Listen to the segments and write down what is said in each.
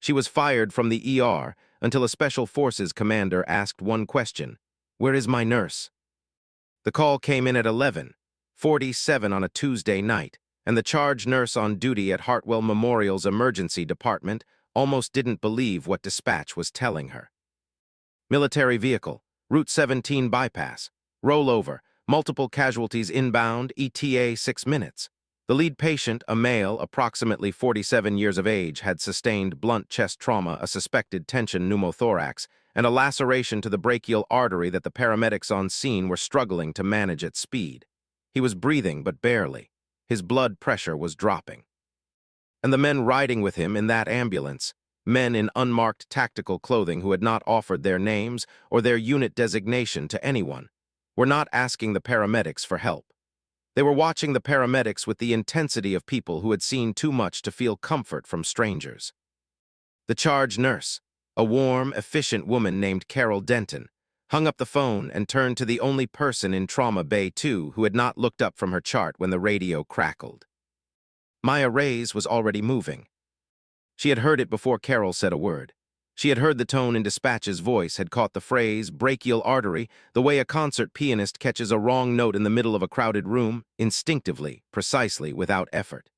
She was fired from the ER until a Special Forces commander asked one question: "Where is my nurse?" The call came in at 11:47 on a Tuesday night, and the charge nurse on duty at Hartwell Memorial's emergency department almost didn't believe what dispatch was telling her. Military vehicle, Route 17 bypass, rollover, multiple casualties inbound, ETA 6 minutes. The lead patient, a male, approximately 47 years of age, had sustained blunt chest trauma, a suspected tension pneumothorax, and a laceration to the brachial artery that the paramedics on scene were struggling to manage at speed. He was breathing, but barely. His blood pressure was dropping. And the men riding with him in that ambulance, men in unmarked tactical clothing who had not offered their names or their unit designation to anyone, were not asking the paramedics for help. They were watching the paramedics with the intensity of people who had seen too much to feel comfort from strangers. The charge nurse, a warm, efficient woman named Carol Denton, hung up the phone and turned to the only person in Trauma Bay 2 who had not looked up from her chart when the radio crackled. Maya Reyes was already moving. She had heard it before Carol said a word. She had heard the tone in dispatch's voice, had caught the phrase, brachial artery, the way a concert pianist catches a wrong note in the middle of a crowded room, instinctively, precisely, without effort.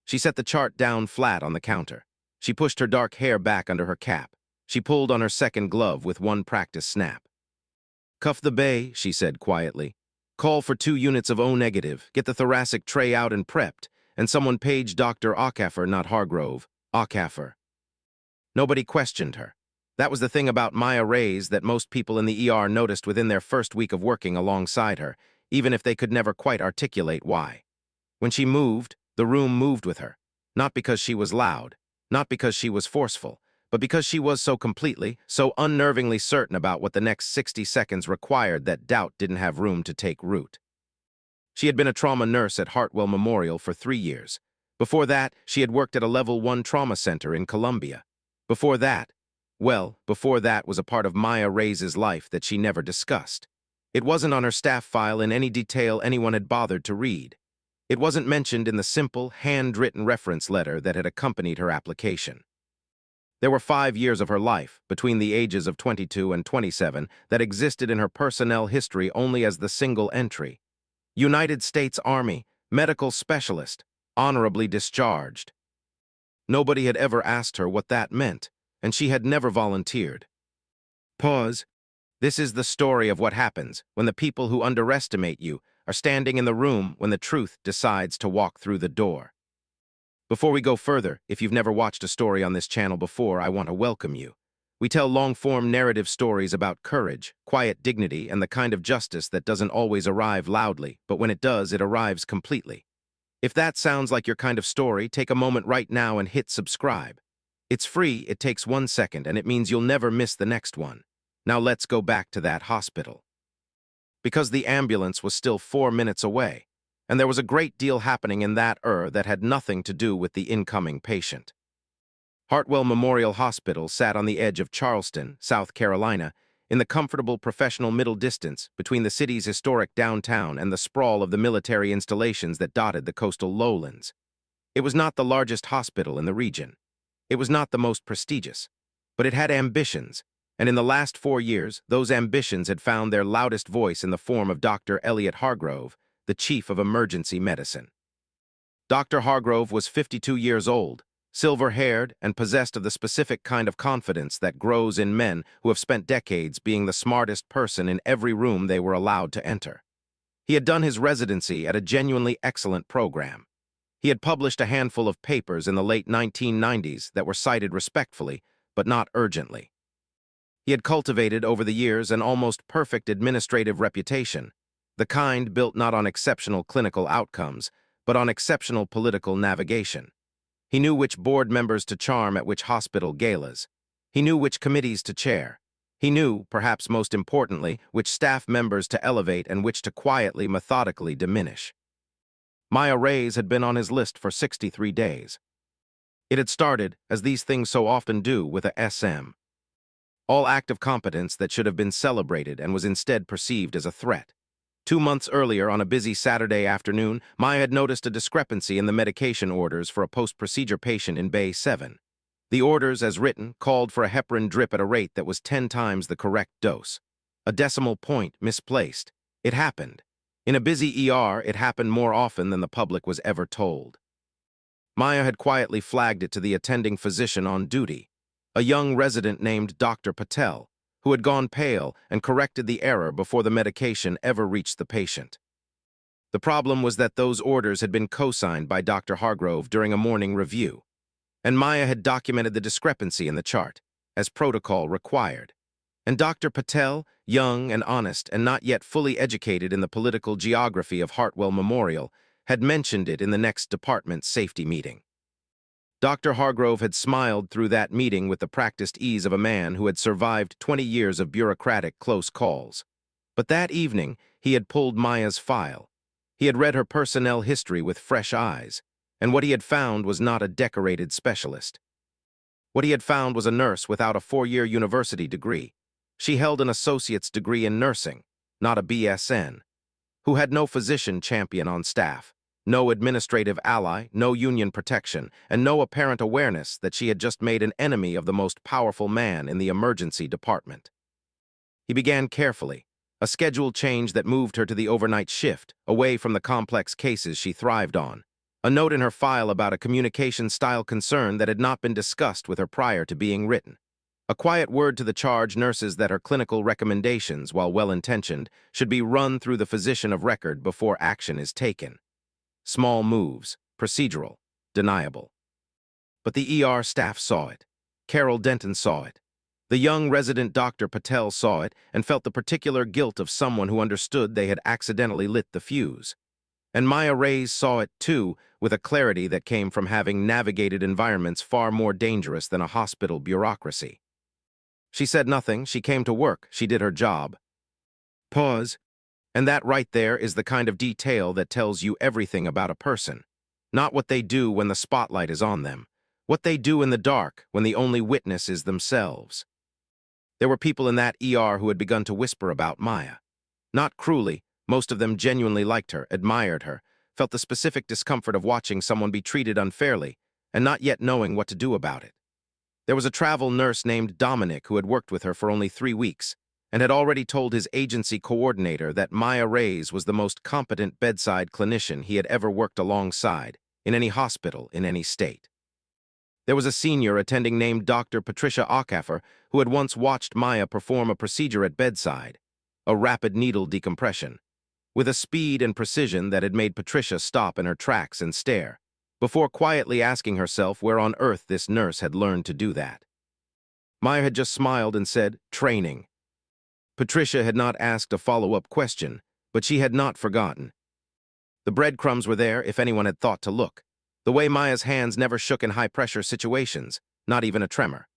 She set the chart down flat on the counter. She pushed her dark hair back under her cap. She pulled on her second glove with one practice snap. "Cuff the bay," she said quietly. "Call for 2 units of O negative, get the thoracic tray out and prepped, and someone page Dr. Ockafer, not Hargrove. Ockafer." Nobody questioned her. That was the thing about Maya Reyes that most people in the ER noticed within their first week of working alongside her, even if they could never quite articulate why. When she moved, the room moved with her, not because she was loud, not because she was forceful, but because she was so completely, so unnervingly certain about what the next 60 seconds required that doubt didn't have room to take root. She had been a trauma nurse at Hartwell Memorial for 3 years. Before that, she had worked at a Level 1 trauma center in Columbia. Before that was a part of Maya Reyes' life that she never discussed. It wasn't on her staff file in any detail anyone had bothered to read. It wasn't mentioned in the simple, handwritten reference letter that had accompanied her application. There were 5 years of her life, between the ages of 22 and 27, that existed in her personnel history only as the single entry: United States Army, medical specialist, honorably discharged. Nobody had ever asked her what that meant, and she had never volunteered. Pause. This is the story of what happens when the people who underestimate you are standing in the room when the truth decides to walk through the door. Before we go further, if you've never watched a story on this channel before, I want to welcome you. We tell long-form narrative stories about courage, quiet dignity, and the kind of justice that doesn't always arrive loudly, but when it does, it arrives completely. If that sounds like your kind of story, take a moment right now and hit subscribe. It's free, it takes 1 second, and it means you'll never miss the next one. Now let's go back to that hospital. Because the ambulance was still 4 minutes away, and there was a great deal happening in that had nothing to do with the incoming patient. Hartwell Memorial Hospital sat on the edge of Charleston, South Carolina, in the comfortable professional middle distance between the city's historic downtown and the sprawl of the military installations that dotted the coastal lowlands. It was not the largest hospital in the region. It was not the most prestigious, but it had ambitions, and in the last 4 years, those ambitions had found their loudest voice in the form of Dr. Elliot Hargrove, the chief of emergency medicine. Dr. Hargrove was 52 years old, silver-haired, and possessed of the specific kind of confidence that grows in men who have spent decades being the smartest person in every room they were allowed to enter. He had done his residency at a genuinely excellent program. He had published a handful of papers in the late 1990s that were cited respectfully, but not urgently. He had cultivated over the years an almost perfect administrative reputation, the kind built not on exceptional clinical outcomes, but on exceptional political navigation. He knew which board members to charm at which hospital galas. He knew which committees to chair. He knew, perhaps most importantly, which staff members to elevate and which to quietly, methodically diminish. Maya Reyes had been on his list for 63 days. It had started, as these things so often do, with a SM. All act of competence that should have been celebrated and was instead perceived as a threat. 2 months earlier, on a busy Saturday afternoon, Maya had noticed a discrepancy in the medication orders for a post-procedure patient in Bay 7. The orders, as written, called for a heparin drip at a rate that was 10 times the correct dose. A decimal point misplaced. It happened. In a busy ER, it happened more often than the public was ever told. Maya had quietly flagged it to the attending physician on duty, a young resident named Dr. Patel, who had gone pale and corrected the error before the medication ever reached the patient. The problem was that those orders had been co-signed by Dr. Hargrove during a morning review, and Maya had documented the discrepancy in the chart, as protocol required. And Dr. Patel, young and honest and not yet fully educated in the political geography of Hartwell Memorial, had mentioned it in the next department safety meeting. Dr. Hargrove had smiled through that meeting with the practiced ease of a man who had survived 20 years of bureaucratic close calls. But that evening, he had pulled Maya's file. He had read her personnel history with fresh eyes, and what he had found was not a decorated specialist. What he had found was a nurse without a 4-year university degree. She held an associate's degree in nursing, not a BSN, who had no physician champion on staff, no administrative ally, no union protection, and no apparent awareness that she had just made an enemy of the most powerful man in the emergency department. He began carefully, a schedule change that moved her to the overnight shift, away from the complex cases she thrived on. A note in her file about a communication-style concern that had not been discussed with her prior to being written. A quiet word to the charge nurses that her clinical recommendations, while well-intentioned, should be run through the physician of record before action is taken. Small moves, procedural, deniable. But the ER staff saw it. Carol Denton saw it. The young resident Dr. Patel saw it and felt the particular guilt of someone who understood they had accidentally lit the fuse. And Maya Reyes saw it, too, with a clarity that came from having navigated environments far more dangerous than a hospital bureaucracy. She said nothing, she came to work, she did her job. Pause. And that right there is the kind of detail that tells you everything about a person. Not what they do when the spotlight is on them. What they do in the dark when the only witness is themselves. There were people in that ER who had begun to whisper about Maya. Not cruelly. Most of them genuinely liked her, admired her, felt the specific discomfort of watching someone be treated unfairly, and not yet knowing what to do about it. There was a travel nurse named Dominic who had worked with her for only 3 weeks, and had already told his agency coordinator that Maya Reyes was the most competent bedside clinician he had ever worked alongside, in any hospital in any state. There was a senior attending named Dr. Patricia Acaffer who had once watched Maya perform a procedure at bedside, a rapid needle decompression, with a speed and precision that had made Patricia stop in her tracks and stare, before quietly asking herself where on earth this nurse had learned to do that. Maya had just smiled and said, "Training." Patricia had not asked a follow-up question, but she had not forgotten. The breadcrumbs were there if anyone had thought to look. The way Maya's hands never shook in high-pressure situations, not even a tremor.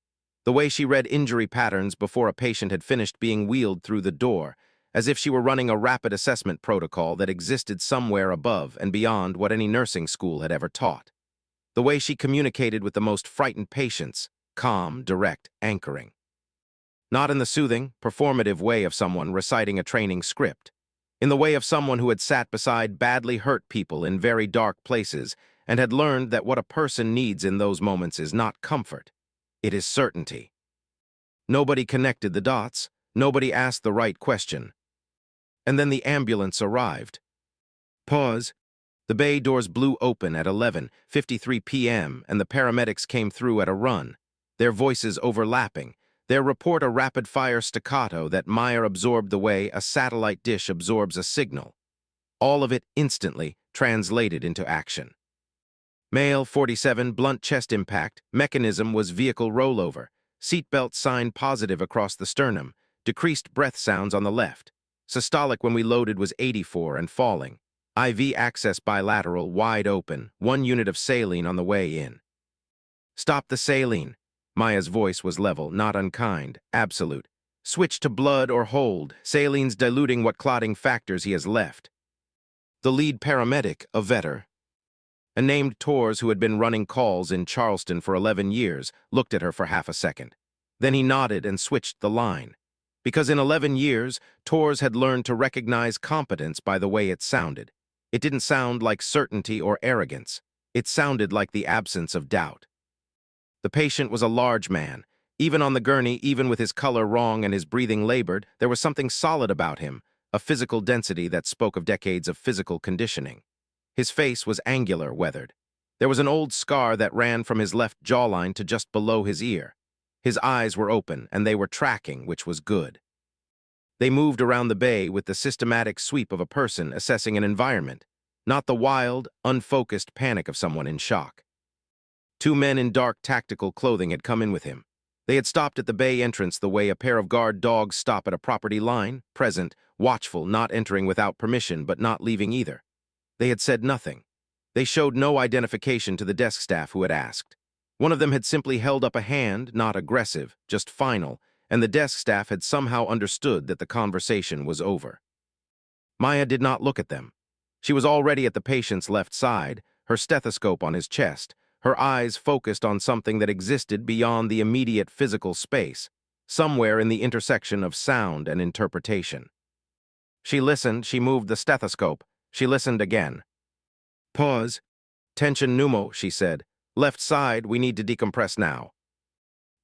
The way she read injury patterns before a patient had finished being wheeled through the door, as if she were running a rapid assessment protocol that existed somewhere above and beyond what any nursing school had ever taught. The way she communicated with the most frightened patients, calm, direct, anchoring. Not in the soothing, performative way of someone reciting a training script. In the way of someone who had sat beside badly hurt people in very dark places and had learned that what a person needs in those moments is not comfort. It is certainty. Nobody connected the dots. Nobody asked the right question. And then the ambulance arrived. Pause. The bay doors blew open at 11:53 p.m. and the paramedics came through at a run, their voices overlapping, their report a rapid-fire staccato that Maya absorbed the way a satellite dish absorbs a signal. All of it instantly translated into action. Male 47, blunt chest impact, mechanism was vehicle rollover, seatbelt sign positive across the sternum, decreased breath sounds on the left. Systolic when we loaded was 84 and falling. IV access bilateral, wide open, 1 unit of saline on the way in. Stop the saline. Maya's voice was level, not unkind, absolute. Switch to blood or hold. Saline's diluting what clotting factors he has left. The lead paramedic, a vetter, a named Tors who had been running calls in Charleston for 11 years, looked at her for half a second. Then he nodded and switched the line. Because in 11 years, Tors had learned to recognize competence by the way it sounded. It didn't sound like certainty or arrogance. It sounded like the absence of doubt. The patient was a large man. Even on the gurney, even with his color wrong and his breathing labored, there was something solid about him, a physical density that spoke of decades of physical conditioning. His face was angular, weathered. There was an old scar that ran from his left jawline to just below his ear. His eyes were open, and they were tracking, which was good. They moved around the bay with the systematic sweep of a person assessing an environment, not the wild, unfocused panic of someone in shock. Two men in dark tactical clothing had come in with him. They had stopped at the bay entrance the way a pair of guard dogs stop at a property line, present, watchful, not entering without permission but not leaving either. They had said nothing. They showed no identification to the desk staff who had asked. One of them had simply held up a hand, not aggressive, just final, and the desk staff had somehow understood that the conversation was over. Maya did not look at them. She was already at the patient's left side, her stethoscope on his chest, her eyes focused on something that existed beyond the immediate physical space, somewhere in the intersection of sound and interpretation. She listened, she moved the stethoscope. She listened again. Pause. Tension pneumo, she said. Left side, we need to decompress now.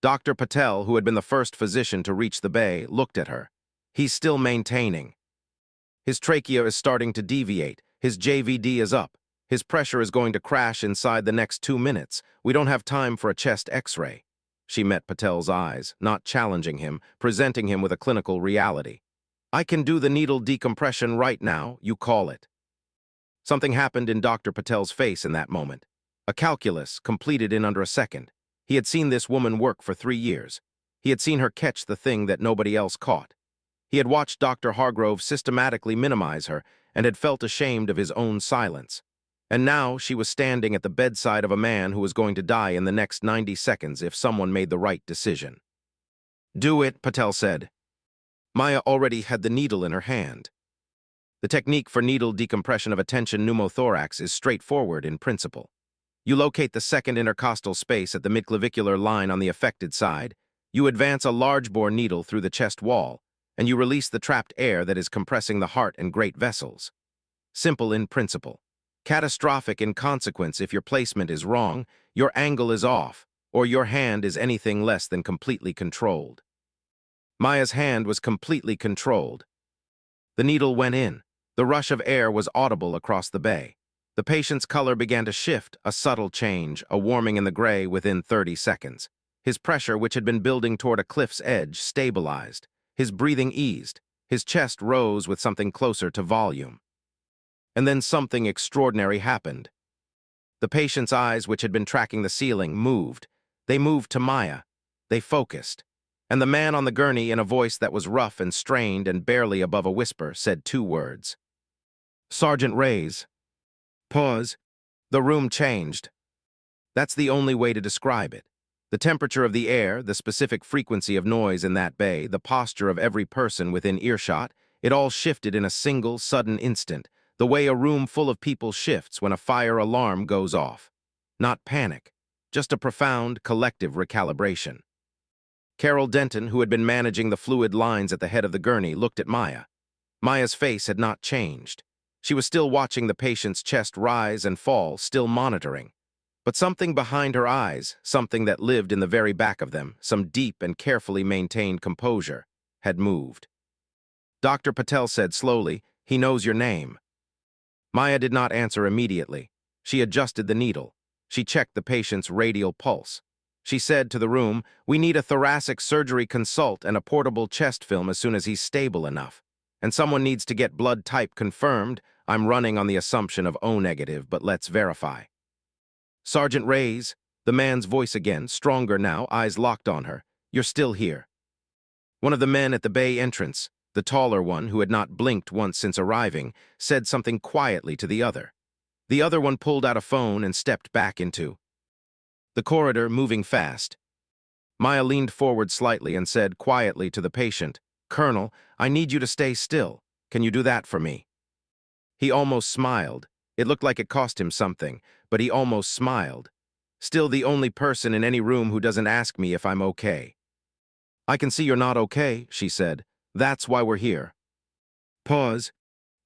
Dr. Patel, who had been the first physician to reach the bay, looked at her. He's still maintaining. His trachea is starting to deviate. His JVD is up. His pressure is going to crash inside the next 2 minutes. We don't have time for a chest x-ray. She met Patel's eyes, not challenging him, presenting him with a clinical reality. I can do the needle decompression right now, you call it. Something happened in Dr. Patel's face in that moment. A calculus completed in under a second. He had seen this woman work for 3 years. He had seen her catch the thing that nobody else caught. He had watched Dr. Hargrove systematically minimize her and had felt ashamed of his own silence. And now she was standing at the bedside of a man who was going to die in the next 90 seconds if someone made the right decision. Do it, Patel said. Maya already had the needle in her hand. The technique for needle decompression of a tension pneumothorax is straightforward in principle. You locate the second intercostal space at the midclavicular line on the affected side, you advance a large-bore needle through the chest wall, and you release the trapped air that is compressing the heart and great vessels. Simple in principle. Catastrophic in consequence if your placement is wrong, your angle is off, or your hand is anything less than completely controlled. Maya's hand was completely controlled. The needle went in. The rush of air was audible across the bay. The patient's color began to shift, a subtle change, a warming in the gray within 30 seconds. His pressure, which had been building toward a cliff's edge, stabilized. His breathing eased. His chest rose with something closer to volume. And then something extraordinary happened. The patient's eyes, which had been tracking the ceiling, moved. They moved to Maya. They focused. And the man on the gurney, in a voice that was rough and strained and barely above a whisper, said 2 words. Sergeant Reyes. Pause. The room changed. That's the only way to describe it. The temperature of the air, the specific frequency of noise in that bay, the posture of every person within earshot, it all shifted in a single, sudden instant, the way a room full of people shifts when a fire alarm goes off. Not panic, just a profound, collective recalibration. Carol Denton, who had been managing the fluid lines at the head of the gurney, looked at Maya. Maya's face had not changed. She was still watching the patient's chest rise and fall, still monitoring. But something behind her eyes, something that lived in the very back of them, some deep and carefully maintained composure, had moved. Dr. Patel said slowly, "He knows your name." Maya did not answer immediately. She adjusted the needle. She checked the patient's radial pulse. She said to the room, "We need a thoracic surgery consult and a portable chest film as soon as he's stable enough. And someone needs to get blood type confirmed. I'm running on the assumption of O negative, but let's verify." Sergeant Reyes, the man's voice again, stronger now, eyes locked on her. "You're still here." One of the men at the bay entrance, the taller one who had not blinked once since arriving, said something quietly to the other. The other one pulled out a phone and stepped back into the corridor, moving fast. Maya leaned forward slightly and said quietly to the patient, "Colonel, I need you to stay still. Can you do that for me?" He almost smiled. It looked like it cost him something, but he almost smiled. "Still the only person in any room who doesn't ask me if I'm okay." "I can see you're not okay," she said. "That's why we're here." Pause.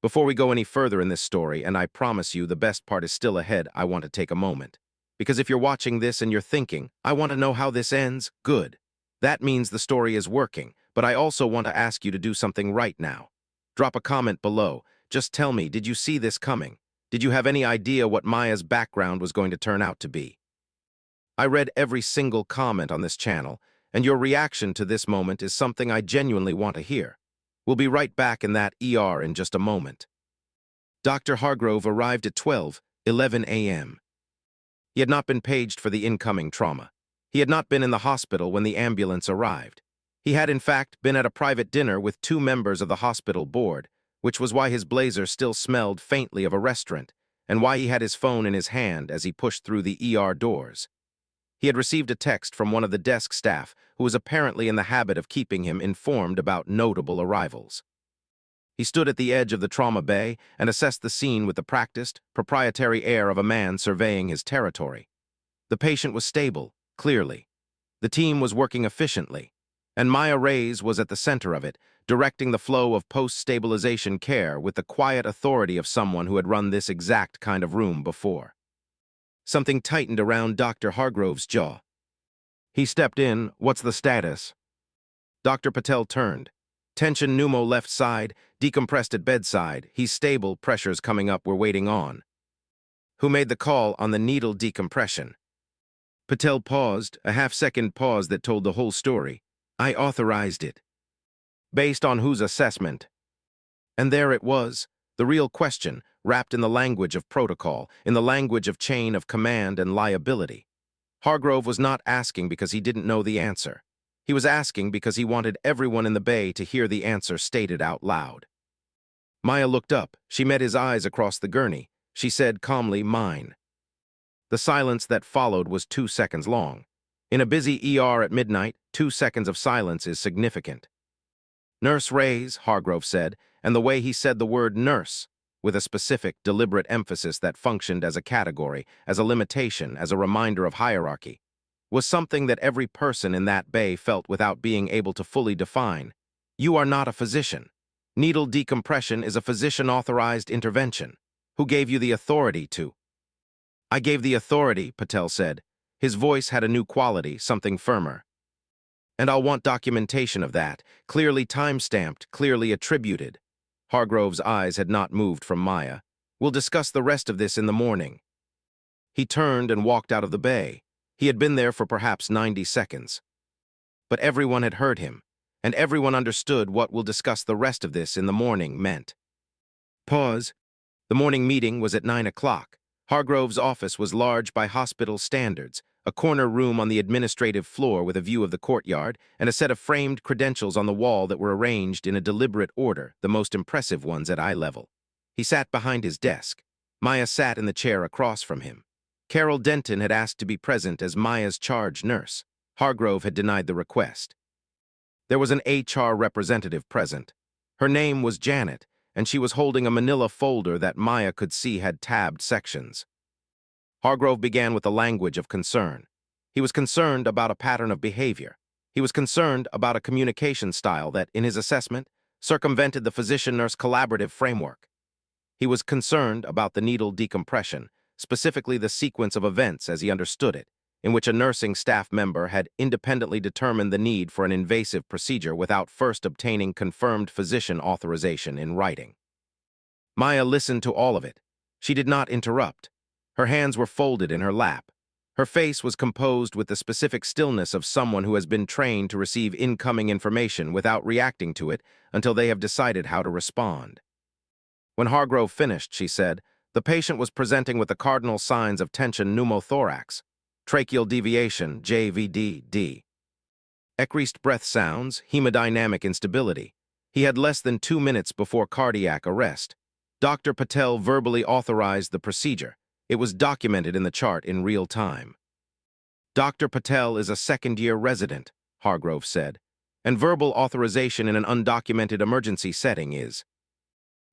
Before we go any further in this story, and I promise you the best part is still ahead, I want to take a moment. Because if you're watching this and you're thinking, I want to know how this ends, good. That means the story is working, but I also want to ask you to do something right now. Drop a comment below. Just tell me, did you see this coming? Did you have any idea what Maya's background was going to turn out to be? I read every single comment on this channel, and your reaction to this moment is something I genuinely want to hear. We'll be right back in that ER in just a moment. Dr. Hargrove arrived at 12:11 a.m. He had not been paged for the incoming trauma. He had not been in the hospital when the ambulance arrived. He had, in fact, been at a private dinner with 2 members of the hospital board, which was why his blazer still smelled faintly of a restaurant, and why he had his phone in his hand as he pushed through the ER doors. He had received a text from one of the desk staff who was apparently in the habit of keeping him informed about notable arrivals. He stood at the edge of the trauma bay and assessed the scene with the practiced, proprietary air of a man surveying his territory. The patient was stable, clearly. The team was working efficiently, and Maya Reyes was at the center of it, directing the flow of post-stabilization care with the quiet authority of someone who had run this exact kind of room before. Something tightened around Dr. Hargrove's jaw. He stepped in. What's the status? Dr. Patel turned. Tension pneumo left side, decompressed at bedside. He's stable, pressures coming up, we're waiting on. Who made the call on the needle decompression? Patel paused, a half-second pause that told the whole story. I authorized it. Based on whose assessment? And there it was, the real question, wrapped in the language of protocol, in the language of chain of command and liability. Hargrove was not asking because he didn't know the answer. He was asking because he wanted everyone in the bay to hear the answer stated out loud. Maya looked up. She met his eyes across the gurney. She said calmly, mine. The silence that followed was 2 seconds long. In a busy ER at midnight, 2 seconds of silence is significant. Nurse Reyes, Hargrove said, and the way he said the word nurse, with a specific, deliberate emphasis that functioned as a category, as a limitation, as a reminder of hierarchy, was something that every person in that bay felt without being able to fully define. You are not a physician. Needle decompression is a physician-authorized intervention. Who gave you the authority to? I gave the authority, Patel said. His voice had a new quality, something firmer. And I'll want documentation of that, clearly time-stamped, clearly attributed. Hargrove's eyes had not moved from Maya. We'll discuss the rest of this in the morning. He turned and walked out of the bay. He had been there for perhaps 90 seconds. But everyone had heard him, and everyone understood what we'll discuss the rest of this in the morning meant. Pause. The morning meeting was at 9 o'clock. Hargrove's office was large by hospital standards, a corner room on the administrative floor with a view of the courtyard, and a set of framed credentials on the wall that were arranged in a deliberate order, the most impressive ones at eye level. He sat behind his desk. Maya sat in the chair across from him. Carol Denton had asked to be present as Maya's charge nurse. Hargrove had denied the request. There was an HR representative present. Her name was Janet, and she was holding a manila folder that Maya could see had tabbed sections. Hargrove began with the language of concern. He was concerned about a pattern of behavior. He was concerned about a communication style that, in his assessment, circumvented the physician-nurse collaborative framework. He was concerned about the needle decompression, specifically the sequence of events as he understood it, in which a nursing staff member had independently determined the need for an invasive procedure without first obtaining confirmed physician authorization in writing. Maya listened to all of it. She did not interrupt. Her hands were folded in her lap. Her face was composed with the specific stillness of someone who has been trained to receive incoming information without reacting to it until they have decided how to respond. When Hargrove finished, she said, the patient was presenting with the cardinal signs of tension pneumothorax, tracheal deviation, JVD-D, ecreased breath sounds, hemodynamic instability. He had less than 2 minutes before cardiac arrest. Dr. Patel verbally authorized the procedure. It was documented in the chart in real time. Dr. Patel is a second-year resident, Hargrove said, and verbal authorization in an undocumented emergency setting is.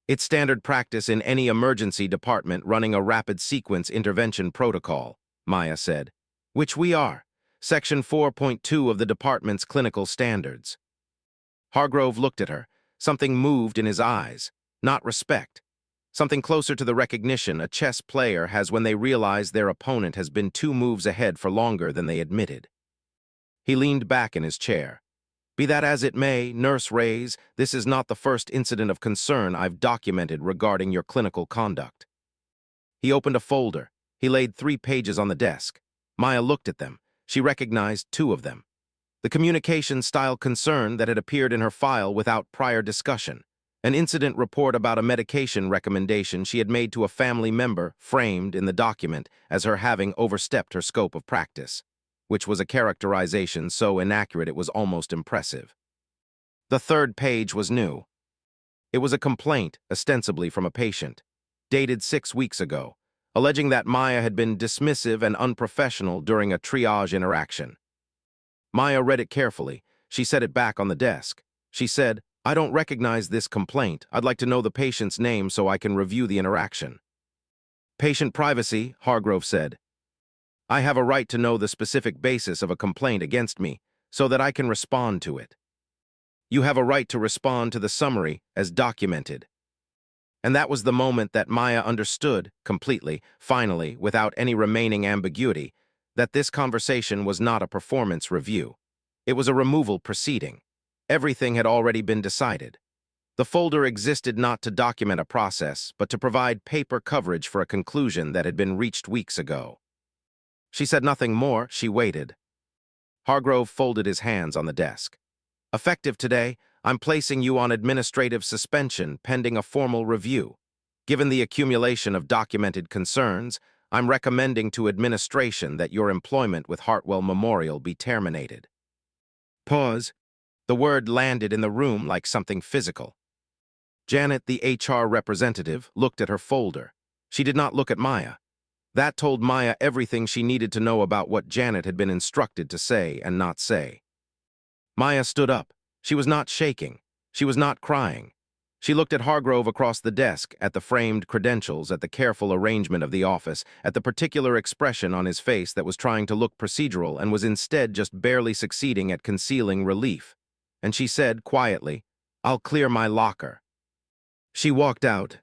It's standard practice in any emergency department running a rapid sequence intervention protocol, Maya said, which we are, Section 4.2 of the department's clinical standards. Hargrove looked at her. Something moved in his eyes, not respect. Something closer to the recognition a chess player has when they realize their opponent has been 2 moves ahead for longer than they admitted. He leaned back in his chair. Be that as it may, Nurse Reyes, this is not the first incident of concern I've documented regarding your clinical conduct. He opened a folder. He laid 3 pages on the desk. Maya looked at them. She recognized 2 of them. The communication-style concern that had appeared in her file without prior discussion. An incident report about a medication recommendation she had made to a family member, framed in the document as her having overstepped her scope of practice, which was a characterization so inaccurate it was almost impressive. The 3rd page was new. It was a complaint, ostensibly from a patient, dated 6 weeks ago, alleging that Maya had been dismissive and unprofessional during a triage interaction. Maya read it carefully. She set it back on the desk. She said, I don't recognize this complaint. I'd like to know the patient's name so I can review the interaction. Patient privacy, Hargrove said. I have a right to know the specific basis of a complaint against me so that I can respond to it. You have a right to respond to the summary as documented. And that was the moment that Maya understood, completely, finally, without any remaining ambiguity, that this conversation was not a performance review. It was a removal proceeding. Everything had already been decided. The folder existed not to document a process, but to provide paper coverage for a conclusion that had been reached weeks ago. She said nothing more. She waited. Hargrove folded his hands on the desk. Effective today, I'm placing you on administrative suspension pending a formal review. Given the accumulation of documented concerns, I'm recommending to administration that your employment with Hartwell Memorial be terminated. Pause. The word landed in the room like something physical. Janet, the HR representative, looked at her folder. She did not look at Maya. That told Maya everything she needed to know about what Janet had been instructed to say and not say. Maya stood up. She was not shaking. She was not crying. She looked at Hargrove across the desk, at the framed credentials, at the careful arrangement of the office, at the particular expression on his face that was trying to look procedural and was instead just barely succeeding at concealing relief. And she said, quietly, I'll clear my locker. She walked out.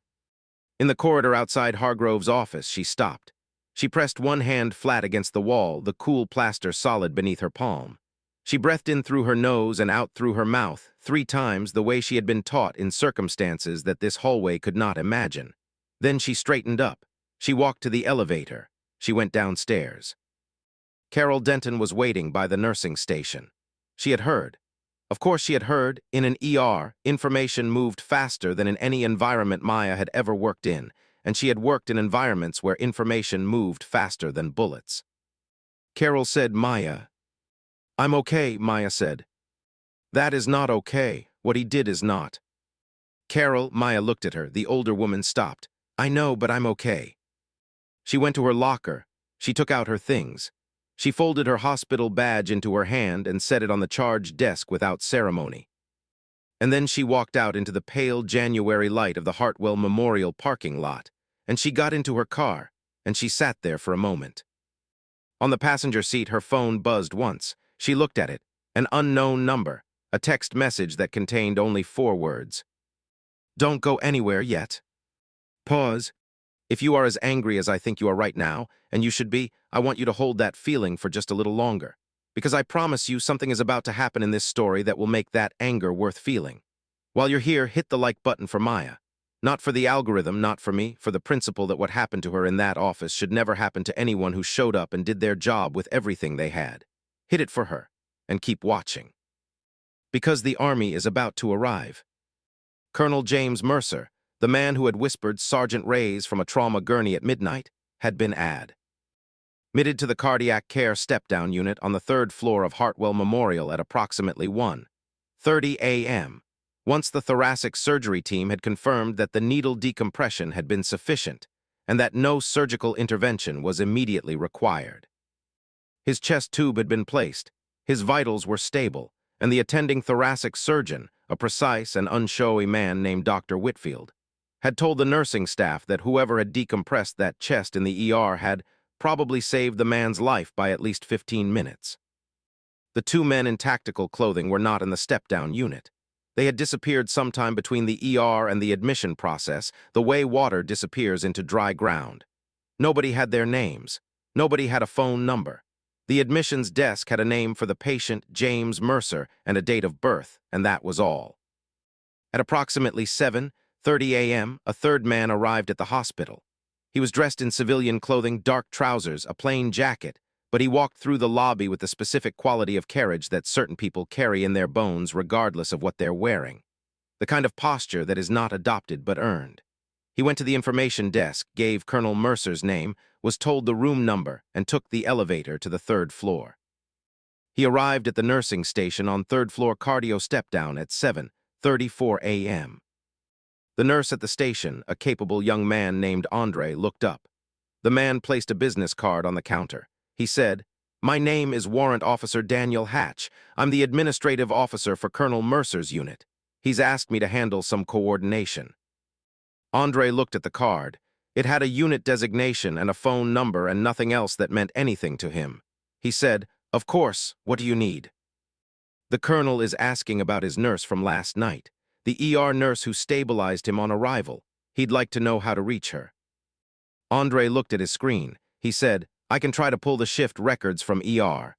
In the corridor outside Hargrove's office, she stopped. She pressed one hand flat against the wall, the cool plaster solid beneath her palm. She breathed in through her nose and out through her mouth, 3 times the way she had been taught in circumstances that this hallway could not imagine. Then she straightened up. She walked to the elevator. She went downstairs. Carol Denton was waiting by the nursing station. She had heard. Of course she had heard. In an ER, information moved faster than in any environment Maya had ever worked in, and she had worked in environments where information moved faster than bullets. Carol said, Maya. I'm okay, Maya said. That is not okay. What he did is not. Carol, Maya looked at her. The older woman stopped. I know, but I'm okay. She went to her locker. She took out her things. She folded her hospital badge into her hand and set it on the charge desk without ceremony. And then she walked out into the pale January light of the Hartwell Memorial parking lot, and she got into her car, and she sat there for a moment. On the passenger seat, her phone buzzed once. She looked at it. An unknown number, a text message that contained only 4 words. Don't go anywhere yet. Pause. If you are as angry as I think you are right now, and you should be, I want you to hold that feeling for just a little longer, because I promise you something is about to happen in this story that will make that anger worth feeling. While you're here, hit the like button for Maya. Not for the algorithm, not for me, for the principle that what happened to her in that office should never happen to anyone who showed up and did their job with everything they had. Hit it for her, and keep watching. Because the army is about to arrive. Colonel James Mercer, the man who had whispered Sergeant Reyes from a trauma gurney at midnight, had been admitted to the cardiac care step-down unit on the 3rd floor of Hartwell Memorial at approximately 1:30 a.m. Once the thoracic surgery team had confirmed that the needle decompression had been sufficient and that no surgical intervention was immediately required. His chest tube had been placed, his vitals were stable, and the attending thoracic surgeon, a precise and unshowy man named Dr. Whitfield, had told the nursing staff that whoever had decompressed that chest in the ER had probably saved the man's life by at least 15 minutes. The 2 men in tactical clothing were not in the step-down unit. They had disappeared sometime between the ER and the admission process, the way water disappears into dry ground. Nobody had their names. Nobody had a phone number. The admissions desk had a name for the patient, James Mercer, and a date of birth, and that was all. At approximately 7:30 a.m., a third man arrived at the hospital. He was dressed in civilian clothing, dark trousers, a plain jacket, but he walked through the lobby with the specific quality of carriage that certain people carry in their bones regardless of what they're wearing. The kind of posture that is not adopted but earned. He went to the information desk, gave Colonel Mercer's name, was told the room number, and took the elevator to the third floor. He arrived at the nursing station on third-floor cardio step-down at 7:34 a.m. The nurse at the station, a capable young man named Andre, looked up. The man placed a business card on the counter. He said, "My name is Warrant Officer Daniel Hatch. I'm the administrative officer for Colonel Mercer's unit. He's asked me to handle some coordination." Andre looked at the card. It had a unit designation and a phone number and nothing else that meant anything to him. He said, "Of course, what do you need?" "The colonel is asking about his nurse from last night, the ER nurse who stabilized him on arrival. He'd like to know how to reach her." Andre looked at his screen. He said, "I can try to pull the shift records from ER."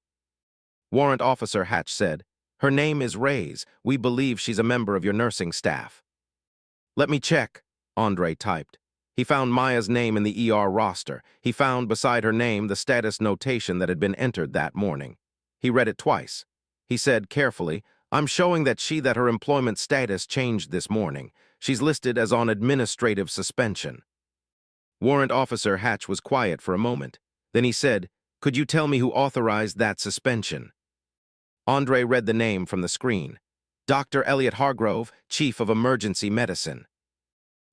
Warrant Officer Hatch said, "Her name is Reyes. We believe she's a member of your nursing staff." "Let me check," Andre typed. He found Maya's name in the ER roster. He found beside her name the status notation that had been entered that morning. He read it twice. He said carefully, "I'm showing that her employment status changed this morning. She's listed as on administrative suspension." Warrant Officer Hatch was quiet for a moment. Then he said, "Could you tell me who authorized that suspension?" Andre read the name from the screen. "Dr. Elliot Hargrove, Chief of Emergency Medicine."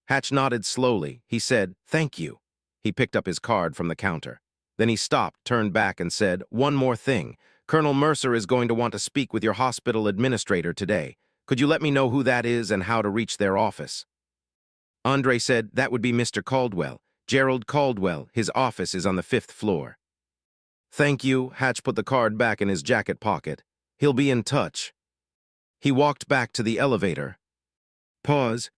Hatch nodded slowly. He said, "Thank you." He picked up his card from the counter. Then he stopped, turned back, and said, "One more thing. Colonel Mercer is going to want to speak with your hospital administrator today. Could you let me know who that is and how to reach their office?" Andre said, "That would be Mr. Caldwell. Gerald Caldwell. His office is on the 5th floor." "Thank you." Hatch put the card back in his jacket pocket. "He'll be in touch." He walked back to the elevator. Pause.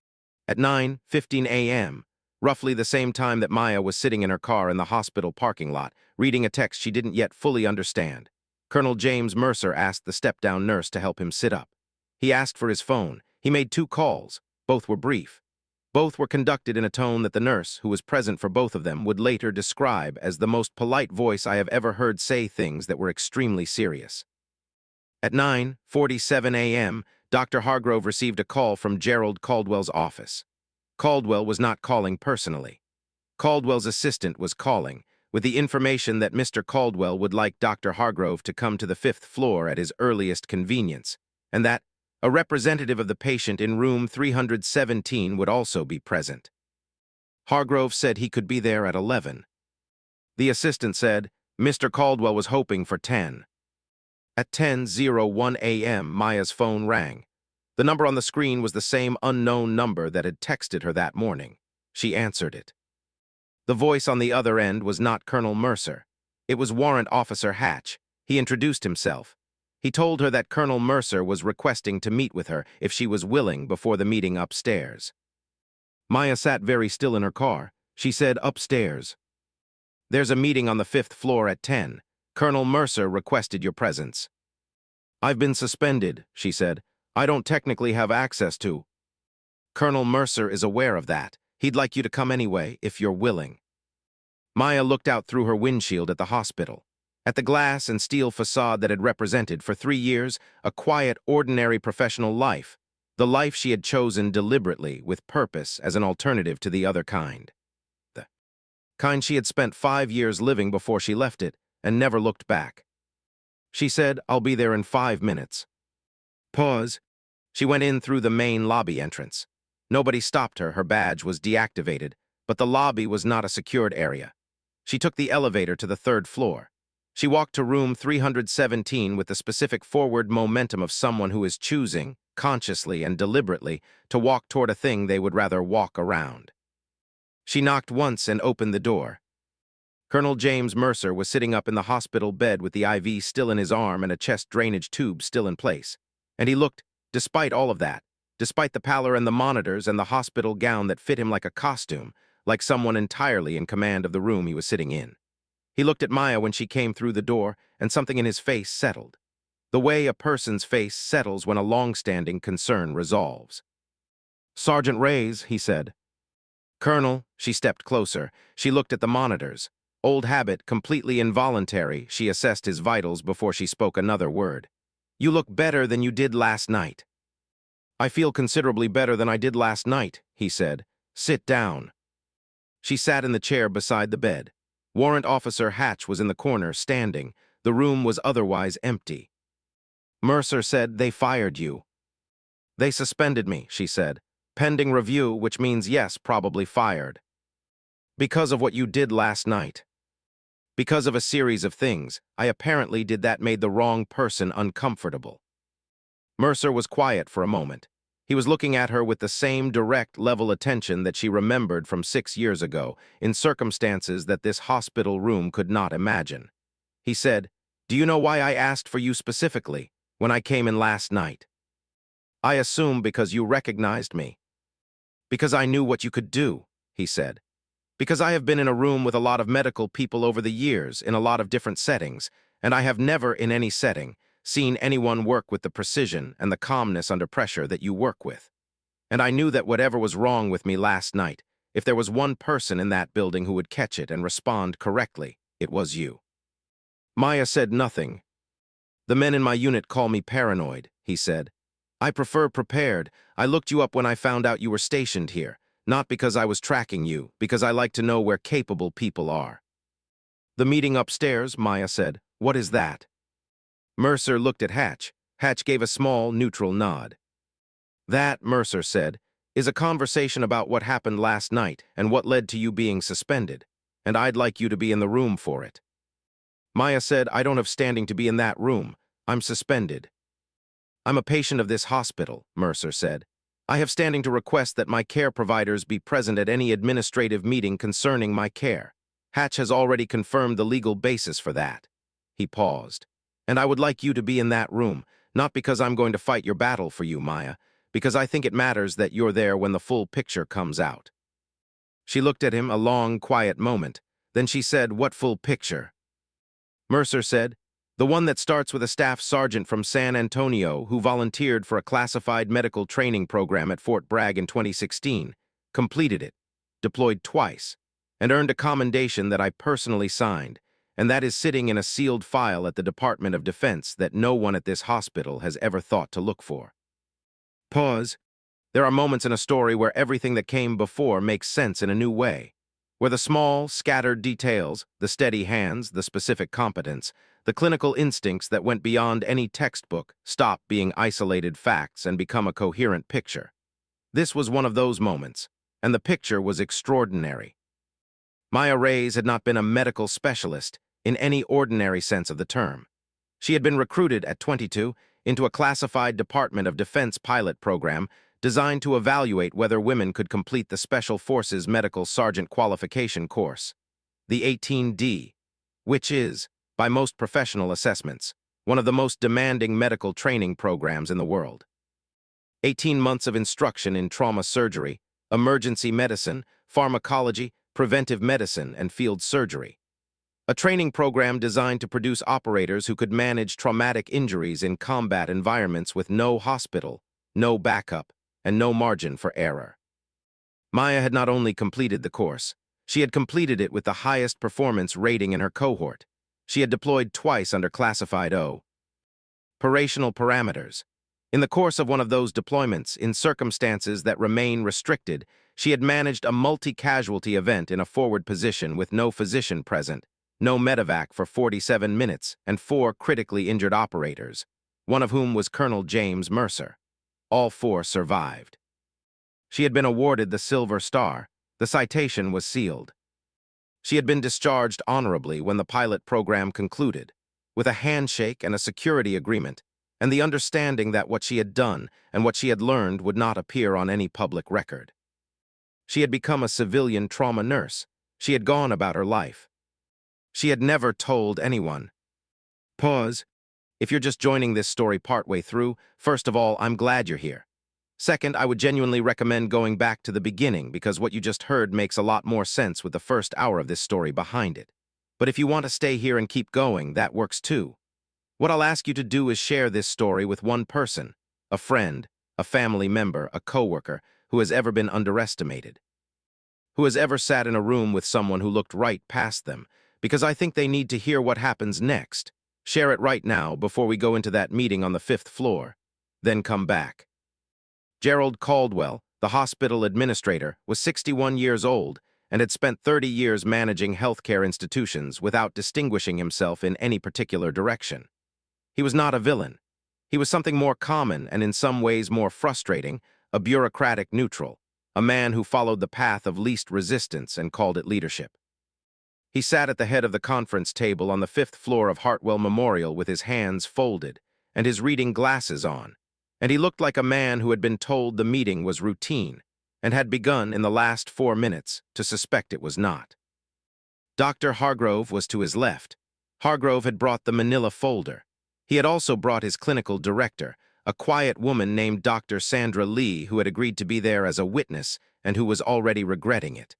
At 9:15 a.m., roughly the same time that Maya was sitting in her car in the hospital parking lot, reading a text she didn't yet fully understand, Colonel James Mercer asked the step-down nurse to help him sit up. He asked for his phone. He made 2 calls. Both were brief. Both were conducted in a tone that the nurse, who was present for both of them, would later describe as the most polite voice I have ever heard say things that were extremely serious. At 9:47 a.m., Dr. Hargrove received a call from Gerald Caldwell's office. Caldwell was not calling personally. Caldwell's assistant was calling, with the information that Mr. Caldwell would like Dr. Hargrove to come to the 5th floor at his earliest convenience, and that a representative of the patient in room 317 would also be present. Hargrove said he could be there at 11. The assistant said Mr. Caldwell was hoping for 10. At 10:01 a.m., Maya's phone rang. The number on the screen was the same unknown number that had texted her that morning. She answered it. The voice on the other end was not Colonel Mercer. It was Warrant Officer Hatch. He introduced himself. He told her that Colonel Mercer was requesting to meet with her if she was willing before the meeting upstairs. Maya sat very still in her car. She said, "Upstairs." "There's a meeting on the 5th floor at 10. Colonel Mercer requested your presence." "I've been suspended," she said. "I don't technically have access to." "Colonel Mercer is aware of that. He'd like you to come anyway, if you're willing." Maya looked out through her windshield at the hospital, at the glass and steel facade that had represented, for 3 years, a quiet, ordinary professional life, the life she had chosen deliberately, with purpose, as an alternative to the other kind. The kind she had spent 5 years living before she left it, and never looked back. She said, "I'll be there in 5 minutes. Pause. She went in through the main lobby entrance. Nobody stopped her. Her badge was deactivated, but the lobby was not a secured area. She took the elevator to the 3rd floor. She walked to room 317 with the specific forward momentum of someone who is choosing, consciously and deliberately, to walk toward a thing they would rather walk around. She knocked once and opened the door. Colonel James Mercer was sitting up in the hospital bed with the IV still in his arm and a chest drainage tube still in place. And he looked, despite all of that, despite the pallor and the monitors and the hospital gown that fit him like a costume, like someone entirely in command of the room he was sitting in. He looked at Maya when she came through the door, and something in his face settled. The way a person's face settles when a long-standing concern resolves. "Sergeant Reyes," he said. "Colonel," she stepped closer. She looked at the monitors. Old habit, completely involuntary, she assessed his vitals before she spoke another word. "You look better than you did last night." "I feel considerably better than I did last night," he said. "Sit down." She sat in the chair beside the bed. Warrant Officer Hatch was in the corner, standing. The room was otherwise empty. "Mercer said they fired you." "They suspended me," she said. "Pending review, which means yes, probably fired. Because of what you did last night. Because of a series of things, I apparently did that made the wrong person uncomfortable." Mercer was quiet for a moment. He was looking at her with the same direct level attention that she remembered from 6 years ago, in circumstances that this hospital room could not imagine. He said, "Do you know why I asked for you specifically, when I came in last night?" "I assume because you recognized me." "Because I knew what you could do," he said. "Because I have been in a room with a lot of medical people over the years, in a lot of different settings, and I have never, in any setting, seen anyone work with the precision and the calmness under pressure that you work with. And I knew that whatever was wrong with me last night, if there was one person in that building who would catch it and respond correctly, it was you." Maya said nothing. "The men in my unit call me paranoid," he said. "I prefer prepared. I looked you up when I found out you were stationed here, not because I was tracking you, because I like to know where capable people are." "The meeting upstairs," Maya said. "What is that?" Mercer looked at Hatch. Hatch gave a small, neutral nod. "That," Mercer said, "is a conversation about what happened last night and what led to you being suspended, and I'd like you to be in the room for it." Maya said, "I don't have standing to be in that room. I'm suspended." "I'm a patient of this hospital," Mercer said. "I have standing to request that my care providers be present at any administrative meeting concerning my care. Hatch has already confirmed the legal basis for that." He paused. "And I would like you to be in that room, not because I'm going to fight your battle for you, Maya, because I think it matters that you're there when the full picture comes out." She looked at him a long, quiet moment. Then she said, "What full picture?" Mercer said, "The one that starts with a staff sergeant from San Antonio who volunteered for a classified medical training program at Fort Bragg in 2016, completed it, deployed twice, and earned a commendation that I personally signed, and that is sitting in a sealed file at the Department of Defense that no one at this hospital has ever thought to look for." Pause. There are moments in a story where everything that came before makes sense in a new way, where the small, scattered details, the steady hands, the specific competence, the clinical instincts that went beyond any textbook stop being isolated facts and become a coherent picture. This was one of those moments, and the picture was extraordinary. Maya Reyes had not been a medical specialist in any ordinary sense of the term. She had been recruited at 22 into a classified Department of Defense pilot program designed to evaluate whether women could complete the Special Forces Medical Sergeant Qualification course, the 18D, which is, by most professional assessments, one of the most demanding medical training programs in the world. 18 months of instruction in trauma surgery, emergency medicine, pharmacology, preventive medicine, and field surgery. A training program designed to produce operators who could manage traumatic injuries in combat environments with no hospital, no backup, and no margin for error. Maya had not only completed the course, she had completed it with the highest performance rating in her cohort. She had deployed twice under classified operational parameters. In the course of one of those deployments, in circumstances that remain restricted, she had managed a multi-casualty event in a forward position with no physician present, no medevac for 47 minutes, and 4 critically injured operators, one of whom was Colonel James Mercer. All 4 survived. She had been awarded the Silver Star. The citation was sealed. She had been discharged honorably when the pilot program concluded, with a handshake and a security agreement, and the understanding that what she had done and what she had learned would not appear on any public record. She had become a civilian trauma nurse. She had gone about her life. She had never told anyone. Pause. If you're just joining this story partway through, first of all, I'm glad you're here. Second, I would genuinely recommend going back to the beginning because what you just heard makes a lot more sense with the first hour of this story behind it. But if you want to stay here and keep going, that works too. What I'll ask you to do is share this story with one person, a friend, a family member, a coworker, who has ever been underestimated, who has ever sat in a room with someone who looked right past them, because I think they need to hear what happens next. Share it right now before we go into that meeting on the 5th floor. Then come back. Gerald Caldwell, the hospital administrator, was 61 years old and had spent 30 years managing healthcare institutions without distinguishing himself in any particular direction. He was not a villain. He was something more common and in some ways more frustrating, a bureaucratic neutral, a man who followed the path of least resistance and called it leadership. He sat at the head of the conference table on the 5th floor of Hartwell Memorial with his hands folded and his reading glasses on, and he looked like a man who had been told the meeting was routine and had begun in the last 4 minutes to suspect it was not. Dr. Hargrove was to his left. Hargrove had brought the manila folder. He had also brought his clinical director, a quiet woman named Dr. Sandra Lee, who had agreed to be there as a witness and who was already regretting it.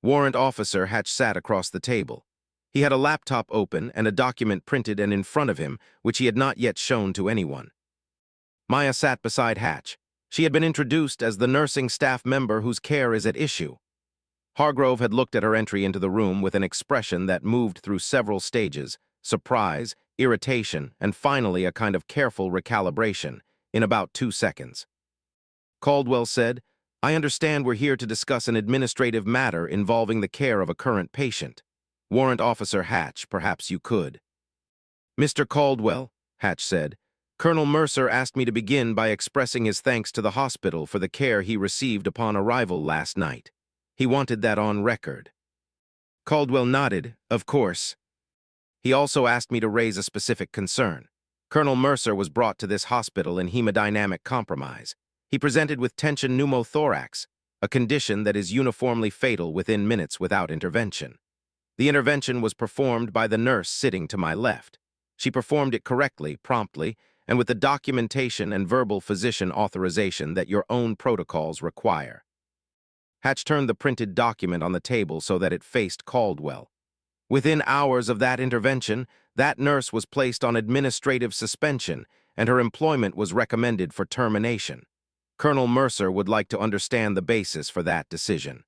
Warrant Officer Hatch sat across the table. He had a laptop open and a document printed and in front of him, which he had not yet shown to anyone. Maya sat beside Hatch. She had been introduced as the nursing staff member whose care is at issue. Hargrove had looked at her entry into the room with an expression that moved through several stages: surprise, irritation, and finally a kind of careful recalibration, in about 2 seconds. Caldwell said, "I understand we're here to discuss an administrative matter involving the care of a current patient. Warrant Officer Hatch, perhaps you could." "Mr. Caldwell," Hatch said, "Colonel Mercer asked me to begin by expressing his thanks to the hospital for the care he received upon arrival last night. He wanted that on record." Caldwell nodded, "Of course." "He also asked me to raise a specific concern. Colonel Mercer was brought to this hospital in hemodynamic compromise. He presented with tension pneumothorax, a condition that is uniformly fatal within minutes without intervention. The intervention was performed by the nurse sitting to my left. She performed it correctly, promptly, and with the documentation and verbal physician authorization that your own protocols require." Hatch turned the printed document on the table so that it faced Caldwell. "Within hours of that intervention, that nurse was placed on administrative suspension, and her employment was recommended for termination. Colonel Mercer would like to understand the basis for that decision."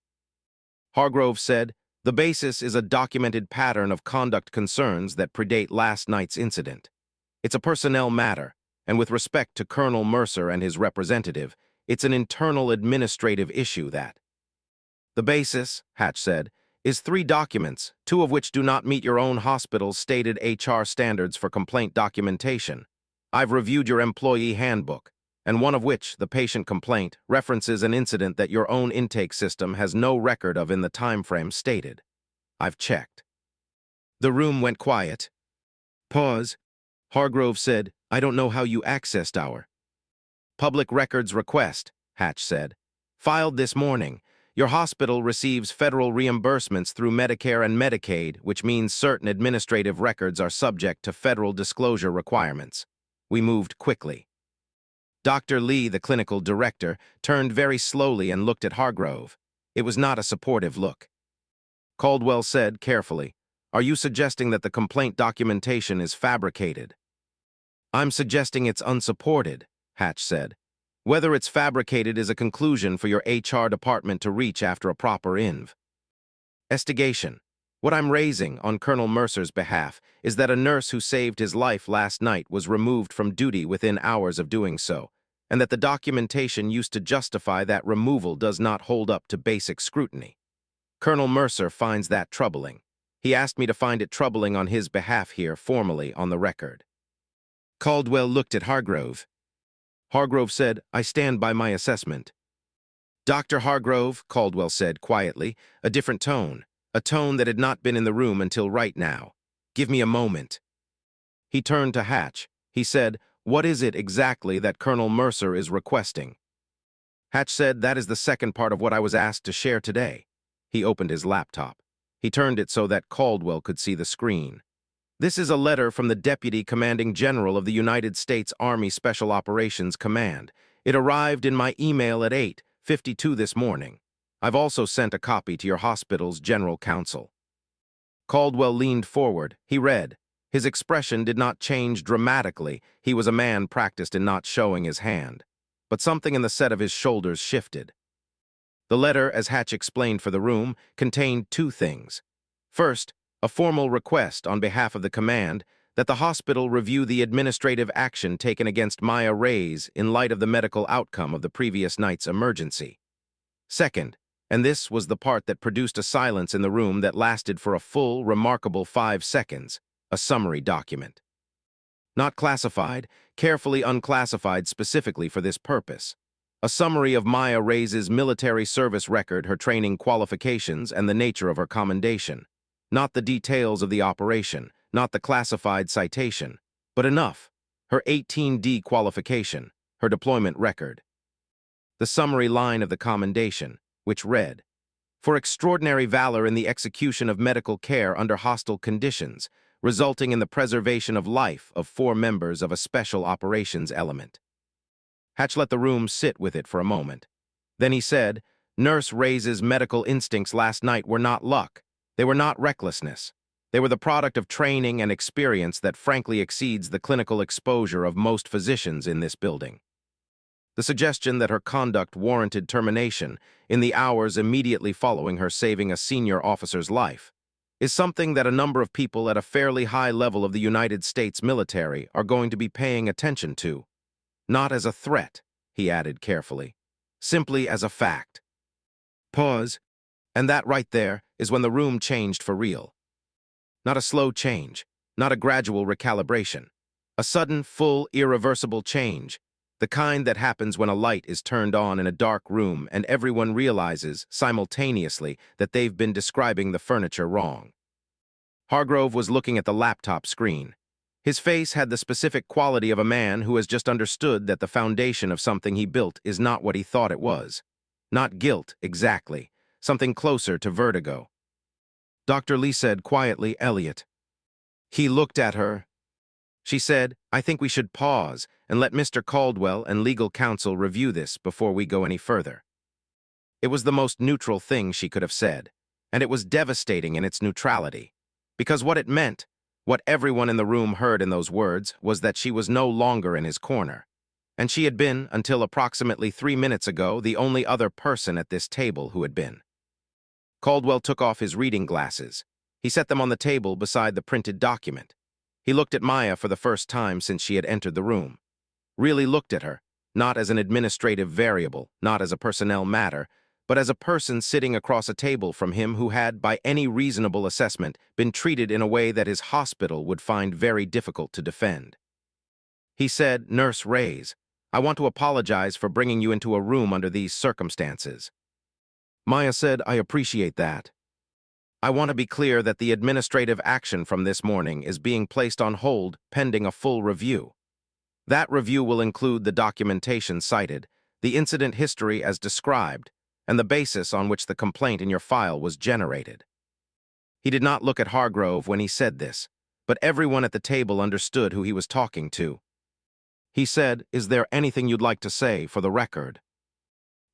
Hargrove said, "The basis is a documented pattern of conduct concerns that predate last night's incident. It's a personnel matter, and with respect to Colonel Mercer and his representative, it's an internal administrative issue that—" "The basis," Hatch said, "is 3 documents, 2 of which do not meet your own hospital's stated HR standards for complaint documentation. I've reviewed your employee handbook, and one of which, the patient complaint, references an incident that your own intake system has no record of in the time frame stated. I've checked." The room went quiet. Pause. Hargrove said, "I don't know how you accessed our—" "Public records request," Hatch said. "Filed this morning. Your hospital receives federal reimbursements through Medicare and Medicaid, which means certain administrative records are subject to federal disclosure requirements. We moved quickly." Dr. Lee, the clinical director, turned very slowly and looked at Hargrove. It was not a supportive look. Caldwell said carefully, "Are you suggesting that the complaint documentation is fabricated?" "I'm suggesting it's unsupported," Hatch said. "Whether it's fabricated is a conclusion for your HR department to reach after a proper investigation. What I'm raising on Colonel Mercer's behalf is that a nurse who saved his life last night was removed from duty within hours of doing so, and that the documentation used to justify that removal does not hold up to basic scrutiny. Colonel Mercer finds that troubling. He asked me to find it troubling on his behalf here formally on the record." Caldwell looked at Hargrove. Hargrove said, "I stand by my assessment." "Dr. Hargrove," Caldwell said quietly, a different tone, a tone that had not been in the room until right now. "Give me a moment." He turned to Hatch. He said, "What is it exactly that Colonel Mercer is requesting?" Hatch said, "That is the second part of what I was asked to share today." He opened his laptop. He turned it so that Caldwell could see the screen. "This is a letter from the Deputy Commanding General of the United States Army Special Operations Command. It arrived in my email at 8:52 this morning. I've also sent a copy to your hospital's general counsel." Caldwell leaned forward. He read. His expression did not change dramatically. He was a man practiced in not showing his hand. But something in the set of his shoulders shifted. The letter, as Hatch explained for the room, contained two things. First, a formal request on behalf of the command that the hospital review the administrative action taken against Maya Reyes in light of the medical outcome of the previous night's emergency. Second, and this was the part that produced a silence in the room that lasted for a full, remarkable 5 seconds, a summary document. Not classified, carefully unclassified specifically for this purpose. A summary of Maya Reyes' military service record, her training qualifications, and the nature of her commendation. Not the details of the operation, not the classified citation, but enough. Her 18D qualification, her deployment record. The summary line of the commendation, which read, "For extraordinary valor in the execution of medical care under hostile conditions, resulting in the preservation of life of 4 members of a special operations element." Hatch let the room sit with it for a moment. Then he said, "Nurse Reyes' medical instincts last night were not luck. They were not recklessness. They were the product of training and experience that frankly exceeds the clinical exposure of most physicians in this building." The suggestion that her conduct warranted termination in the hours immediately following her saving a senior officer's life is something that a number of people at a fairly high level of the United States military are going to be paying attention to. Not as a threat, he added carefully, simply as a fact. Pause. And that right there is when the room changed for real. Not a slow change, not a gradual recalibration. A sudden, full, irreversible change. The kind that happens when a light is turned on in a dark room and everyone realizes, simultaneously, that they've been describing the furniture wrong. Hargrove was looking at the laptop screen. His face had the specific quality of a man who has just understood that the foundation of something he built is not what he thought it was. Not guilt, exactly. Something closer to vertigo. Dr. Lee said quietly, "Elliot." He looked at her. She said, "I think we should pause and let Mr. Caldwell and legal counsel review this before we go any further." It was the most neutral thing she could have said, and it was devastating in its neutrality, because what it meant, what everyone in the room heard in those words, was that she was no longer in his corner, and she had been, until approximately 3 minutes ago, the only other person at this table who had been. Caldwell took off his reading glasses. He set them on the table beside the printed document. He looked at Maya for the first time since she had entered the room. Really looked at her, not as an administrative variable, not as a personnel matter, but as a person sitting across a table from him who had, by any reasonable assessment, been treated in a way that his hospital would find very difficult to defend. He said, "Nurse Reyes, I want to apologize for bringing you into a room under these circumstances." Maya said, "I appreciate that. I want to be clear that the administrative action from this morning is being placed on hold pending a full review. That review will include the documentation cited, the incident history as described, and the basis on which the complaint in your file was generated." He did not look at Hargrove when he said this, but everyone at the table understood who he was talking to. He said, "Is there anything you'd like to say for the record?"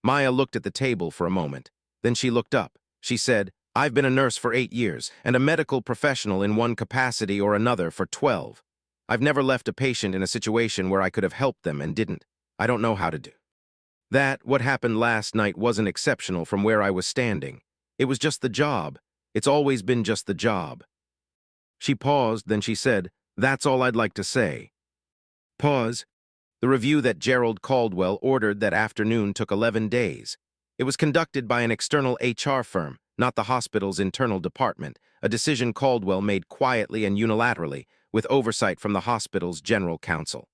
Maya looked at the table for a moment. Then she looked up. She said, "I've been a nurse for 8 years and a medical professional in one capacity or another for 12. I've never left a patient in a situation where I could have helped them and didn't. I don't know how to do that. What happened last night wasn't exceptional from where I was standing. It was just the job. It's always been just the job." She paused, then she said, "That's all I'd like to say." Pause. The review that Gerald Caldwell ordered that afternoon took 11 days. It was conducted by an external HR firm, not the hospital's internal department, a decision Caldwell made quietly and unilaterally, with oversight from the hospital's general counsel.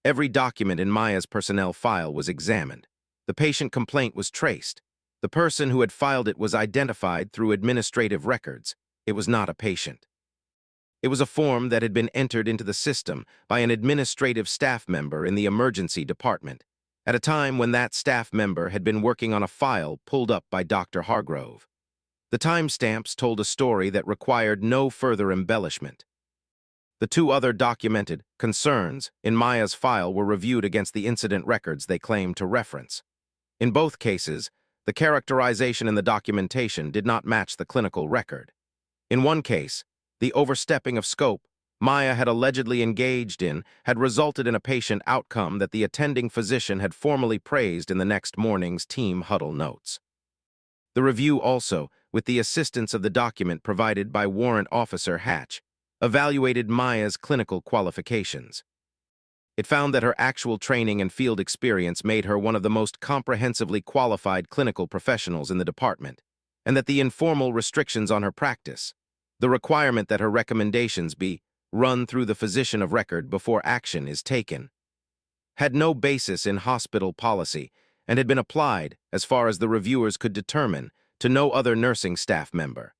Every document in Maya's personnel file was examined. The patient complaint was traced. The person who had filed it was identified through administrative records. It was not a patient. It was a form that had been entered into the system by an administrative staff member in the emergency department, at a time when that staff member had been working on a file pulled up by Dr. Hargrove. The timestamps told a story that required no further embellishment. The two other documented concerns in Maya's file were reviewed against the incident records they claimed to reference. In both cases, the characterization in the documentation did not match the clinical record. In one case, the overstepping of scope Maya had allegedly engaged in had resulted in a patient outcome that the attending physician had formally praised in the next morning's team huddle notes. The review also, with the assistance of the document provided by Warrant Officer Hatch, evaluated Maya's clinical qualifications. It found that her actual training and field experience made her one of the most comprehensively qualified clinical professionals in the department, and that the informal restrictions on her practice, the requirement that her recommendations be run through the physician of record before action is taken, had no basis in hospital policy and had been applied, as far as the reviewers could determine, to no other nursing staff member.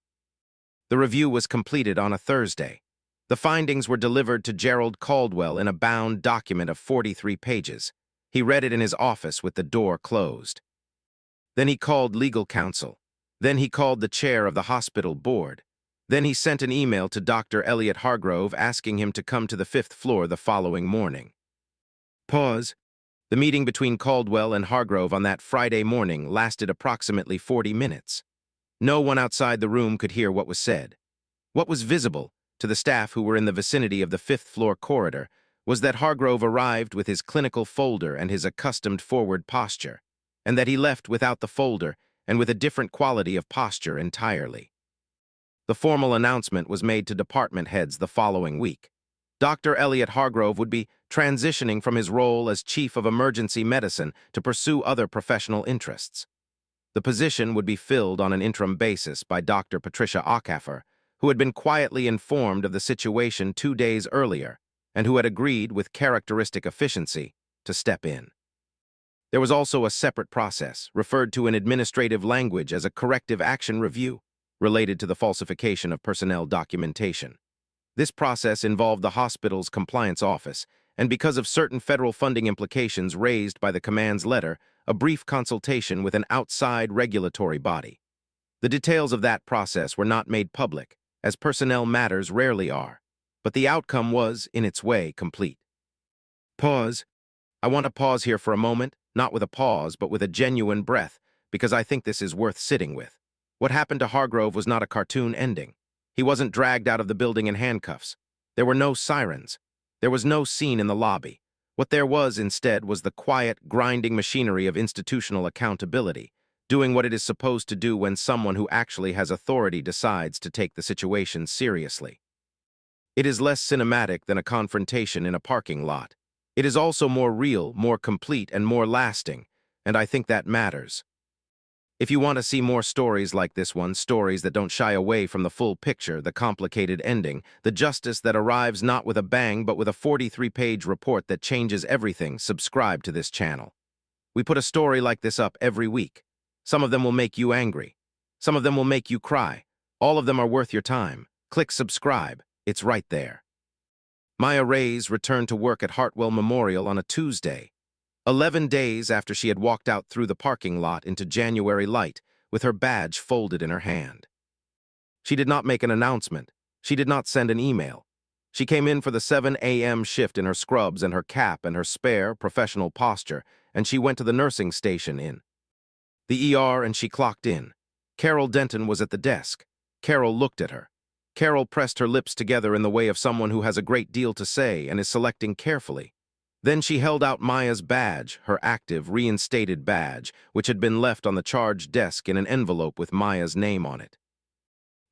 The review was completed on a Thursday. The findings were delivered to Gerald Caldwell in a bound document of 43 pages. He read it in his office with the door closed. Then he called legal counsel. Then he called the chair of the hospital board. Then he sent an email to Dr. Elliot Hargrove asking him to come to the 5th floor the following morning. Pause. The meeting between Caldwell and Hargrove on that Friday morning lasted approximately 40 minutes. No one outside the room could hear what was said. What was visible, to the staff who were in the vicinity of the 5th floor corridor, was that Hargrove arrived with his clinical folder and his accustomed forward posture, and that he left without the folder and with a different quality of posture entirely. The formal announcement was made to department heads the following week. Dr. Elliot Hargrove would be transitioning from his role as Chief of Emergency Medicine to pursue other professional interests. The position would be filled on an interim basis by Dr. Patricia Acaffer, who had been quietly informed of the situation 2 days earlier and who had agreed with characteristic efficiency to step in. There was also a separate process, referred to in administrative language as a corrective action review, related to the falsification of personnel documentation. This process involved the hospital's compliance office, and because of certain federal funding implications raised by the command's letter, a brief consultation with an outside regulatory body. The details of that process were not made public, as personnel matters rarely are, but the outcome was, in its way, complete. Pause. I want to pause here for a moment, not with a pause, but with a genuine breath, because I think this is worth sitting with. What happened to Hargrove was not a cartoon ending. He wasn't dragged out of the building in handcuffs. There were no sirens. There was no scene in the lobby. What there was, instead, was the quiet, grinding machinery of institutional accountability, doing what it is supposed to do when someone who actually has authority decides to take the situation seriously. It is less cinematic than a confrontation in a parking lot. It is also more real, more complete, and more lasting, and I think that matters. If you want to see more stories like this one, stories that don't shy away from the full picture, the complicated ending, the justice that arrives not with a bang but with a 43-page report that changes everything, subscribe to this channel. We put a story like this up every week. Some of them will make you angry. Some of them will make you cry. All of them are worth your time. Click subscribe. It's right there. Maya Reyes returned to work at Hartwell Memorial on a Tuesday, 11 days after she had walked out through the parking lot into January light with her badge folded in her hand. She did not make an announcement. She did not send an email. She came in for the 7 a.m. shift in her scrubs and her cap and her spare, professional posture, and she went to the nursing station in the ER and she clocked in. Carol Denton was at the desk. Carol looked at her. Carol pressed her lips together in the way of someone who has a great deal to say and is selecting carefully. Then she held out Maya's badge, her active, reinstated badge, which had been left on the charge desk in an envelope with Maya's name on it.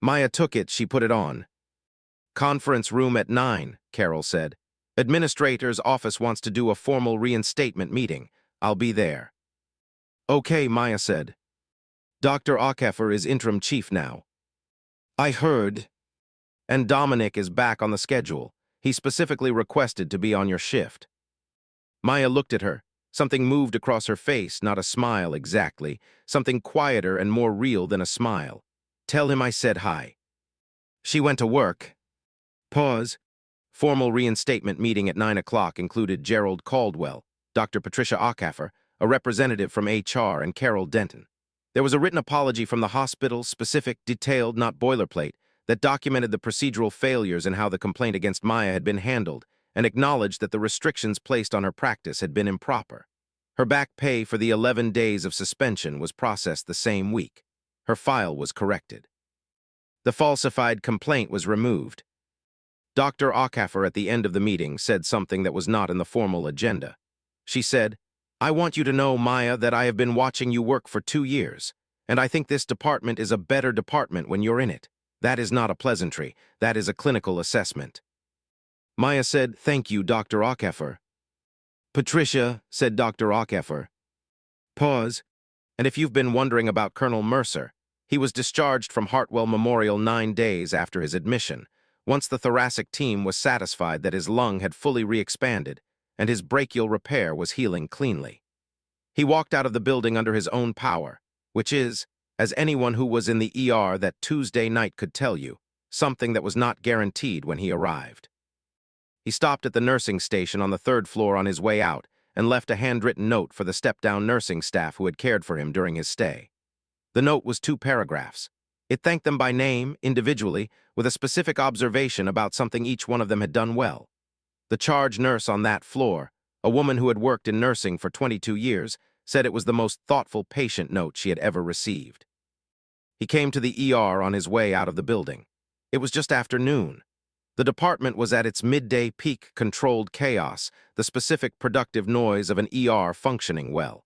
Maya took it, she put it on. "Conference room at 9, Carol said. "Administrator's office wants to do a formal reinstatement meeting. I'll be there." "Okay," Maya said. "Dr. Acaffer is interim chief now." "I heard." "And Dominic is back on the schedule. He specifically requested to be on your shift." Maya looked at her. Something moved across her face, not a smile exactly, something quieter and more real than a smile. "Tell him I said hi." She went to work. Pause. Formal reinstatement meeting at 9 o'clock included Gerald Caldwell, Dr. Patricia Acaffer, a representative from HR, and Carol Denton. There was a written apology from the hospital, specific, detailed, not boilerplate, that documented the procedural failures and how the complaint against Maya had been handled, and acknowledged that the restrictions placed on her practice had been improper. Her back pay for the 11 days of suspension was processed the same week. Her file was corrected. The falsified complaint was removed. Dr. Ockhaffer at the end of the meeting said something that was not in the formal agenda. She said, "I want you to know, Maya, that I have been watching you work for 2 years, and I think this department is a better department when you're in it. That is not a pleasantry. That is a clinical assessment." Maya said, "Thank you, Dr. Ockhaffer." "Patricia," said Dr. Ockhaffer. Pause. "And if you've been wondering about Colonel Mercer, he was discharged from Hartwell Memorial 9 days after his admission, once the thoracic team was satisfied that his lung had fully re-expanded and his brachial repair was healing cleanly. He walked out of the building under his own power, which is, as anyone who was in the ER that Tuesday night could tell you, something that was not guaranteed when he arrived. He stopped at the nursing station on the 3rd floor on his way out and left a handwritten note for the step-down nursing staff who had cared for him during his stay. The note was 2 paragraphs. It thanked them by name, individually, with a specific observation about something each one of them had done well. The charge nurse on that floor, a woman who had worked in nursing for 22 years, said it was the most thoughtful patient note she had ever received. He came to the ER on his way out of the building. It was just after noon. The department was at its midday peak controlled chaos, the specific productive noise of an ER functioning well.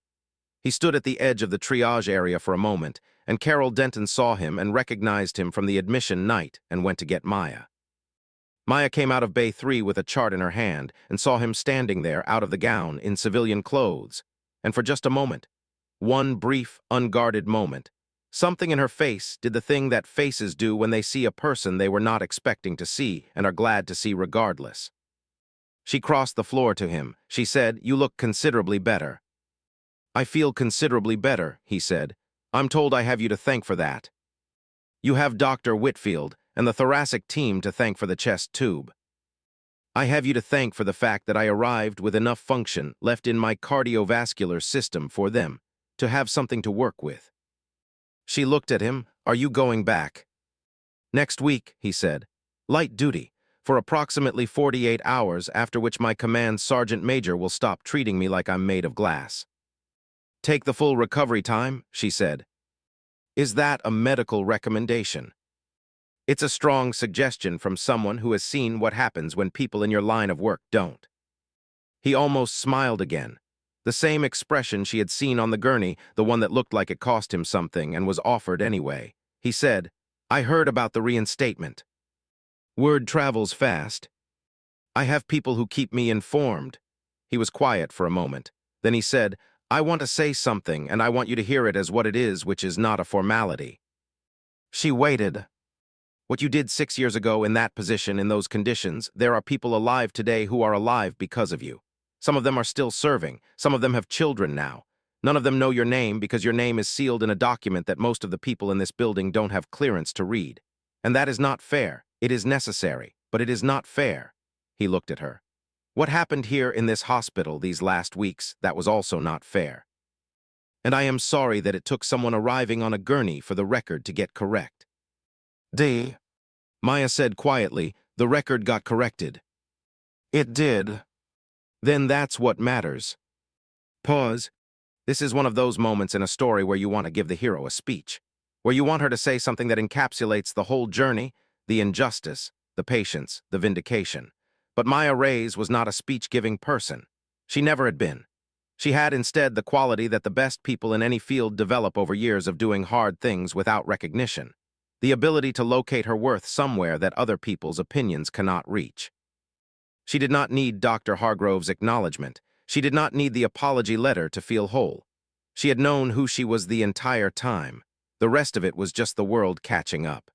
He stood at the edge of the triage area for a moment, and Carol Denton saw him and recognized him from the admission night and went to get Maya. Maya came out of Bay 3 with a chart in her hand and saw him standing there out of the gown in civilian clothes, and for just a moment, one brief, unguarded moment, something in her face did the thing that faces do when they see a person they were not expecting to see and are glad to see regardless. She crossed the floor to him. She said, "You look considerably better." "I feel considerably better," he said. "I'm told I have you to thank for that. You have Dr. Whitfield and the thoracic team to thank for the chest tube. I have you to thank for the fact that I arrived with enough function left in my cardiovascular system for them to have something to work with." She looked at him. "Are you going back?" "Next week," he said. "Light duty, for approximately 48 hours, after which my command sergeant major will stop treating me like I'm made of glass." "Take the full recovery time," she said. "Is that a medical recommendation?" "It's a strong suggestion from someone who has seen what happens when people in your line of work don't." He almost smiled again. The same expression she had seen on the gurney, the one that looked like it cost him something and was offered anyway. He said, "I heard about the reinstatement. Word travels fast. I have people who keep me informed." He was quiet for a moment. Then he said, "I want to say something, and I want you to hear it as what it is, which is not a formality." She waited. "What you did 6 years ago in that position, in those conditions, there are people alive today who are alive because of you. Some of them are still serving. Some of them have children now. None of them know your name because your name is sealed in a document that most of the people in this building don't have clearance to read. And that is not fair. It is necessary, but it is not fair." He looked at her. "What happened here in this hospital these last weeks, that was also not fair. And I am sorry that it took someone arriving on a gurney for the record to get correct." "D," Maya said quietly, "the record got corrected." "It did." "Then that's what matters." Pause. This is one of those moments in a story where you want to give the hero a speech, where you want her to say something that encapsulates the whole journey, the injustice, the patience, the vindication. But Maya Reyes was not a speech-giving person. She never had been. She had instead the quality that the best people in any field develop over years of doing hard things without recognition, the ability to locate her worth somewhere that other people's opinions cannot reach. She did not need Dr. Hargrove's acknowledgement. She did not need the apology letter to feel whole. She had known who she was the entire time. The rest of it was just the world catching up.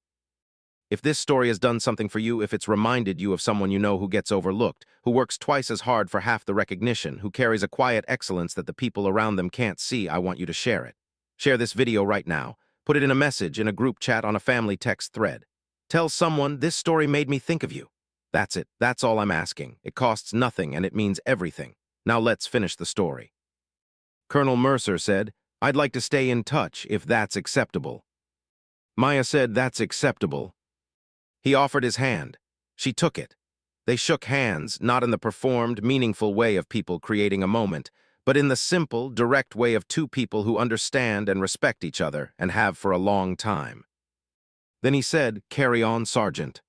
If this story has done something for you, if it's reminded you of someone you know who gets overlooked, who works twice as hard for half the recognition, who carries a quiet excellence that the people around them can't see, I want you to share it. Share this video right now. Put it in a message, in a group chat, on a family text thread. Tell someone, "This story made me think of you." That's it. That's all I'm asking. It costs nothing and it means everything. Now let's finish the story. Colonel Mercer said, "I'd like to stay in touch, if that's acceptable." Maya said, "That's acceptable." He offered his hand. She took it. They shook hands, not in the performed, meaningful way of people creating a moment, but in the simple, direct way of two people who understand and respect each other and have for a long time. Then he said, "Carry on, Sergeant."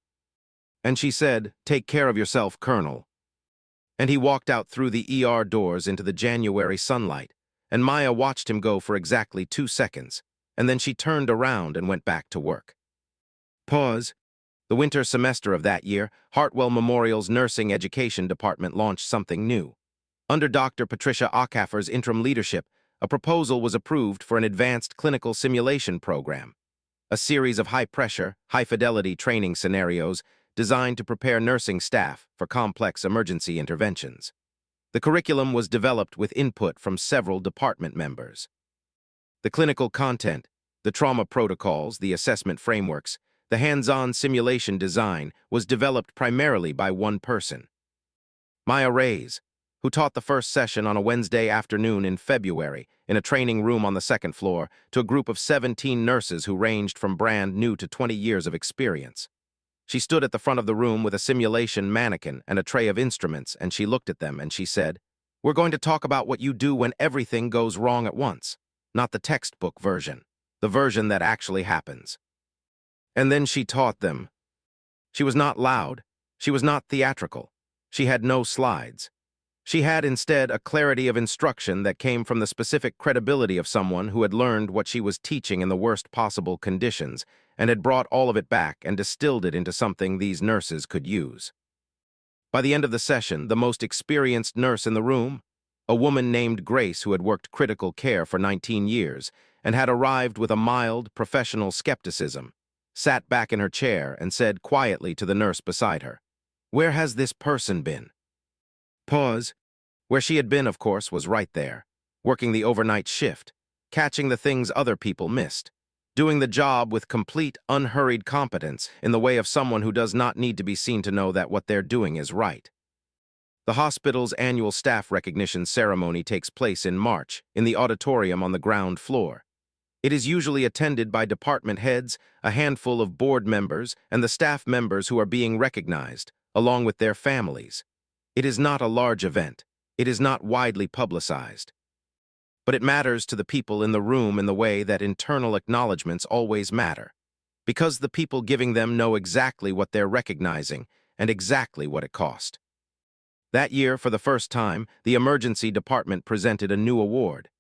And she said, "Take care of yourself, Colonel." And he walked out through the ER doors into the January sunlight, and Maya watched him go for exactly 2 seconds, and then she turned around and went back to work. Pause. The winter semester of that year, Hartwell Memorial's Nursing Education Department launched something new. Under Dr. Patricia Acaffer's interim leadership, a proposal was approved for an advanced clinical simulation program, a series of high-pressure, high-fidelity training scenarios designed to prepare nursing staff for complex emergency interventions. The curriculum was developed with input from several department members. The clinical content, the trauma protocols, the assessment frameworks, the hands-on simulation design was developed primarily by one person, Maya Reyes, who taught the first session on a Wednesday afternoon in February in a training room on the second floor to a group of 17 nurses who ranged from brand new to 20 years of experience. She stood at the front of the room with a simulation mannequin and a tray of instruments, and she looked at them and she said, "We're going to talk about what you do when everything goes wrong at once, not the textbook version, the version that actually happens." And then she taught them. She was not loud. She was not theatrical. She had no slides. She had instead a clarity of instruction that came from the specific credibility of someone who had learned what she was teaching in the worst possible conditions and had brought all of it back and distilled it into something these nurses could use. By the end of the session, the most experienced nurse in the room, a woman named Grace who had worked critical care for 19 years and had arrived with a mild, professional skepticism, sat back in her chair and said quietly to the nurse beside her, "Where has this person been?" Pause. Where she had been, of course, was right there, working the overnight shift, catching the things other people missed, doing the job with complete, unhurried competence in the way of someone who does not need to be seen to know that what they're doing is right. The hospital's annual staff recognition ceremony takes place in March in the auditorium on the ground floor. It is usually attended by department heads, a handful of board members, and the staff members who are being recognized, along with their families. It is not a large event. It is not widely publicized. But it matters to the people in the room in the way that internal acknowledgments always matter, because the people giving them know exactly what they're recognizing and exactly what it cost. That year, for the first time, the emergency department presented a new award.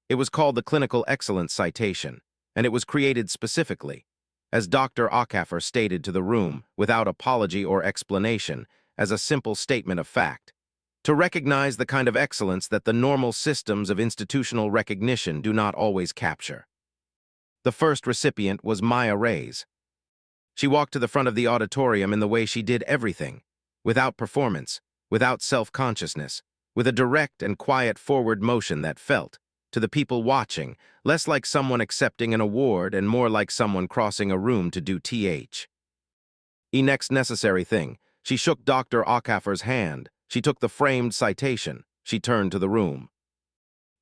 It was called the Clinical Excellence Citation, and it was created specifically, as Dr. Acaffer stated to the room, without apology or explanation, as a simple statement of fact, to recognize the kind of excellence that the normal systems of institutional recognition do not always capture. The first recipient was Maya Reyes. She walked to the front of the auditorium in the way she did everything, without performance, without self-consciousness, with a direct and quiet forward motion that felt, to the people watching, less like someone accepting an award and more like someone crossing a room to do th. Next necessary thing, she shook Dr. Acaffer's hand. She took the framed citation. She turned to the room.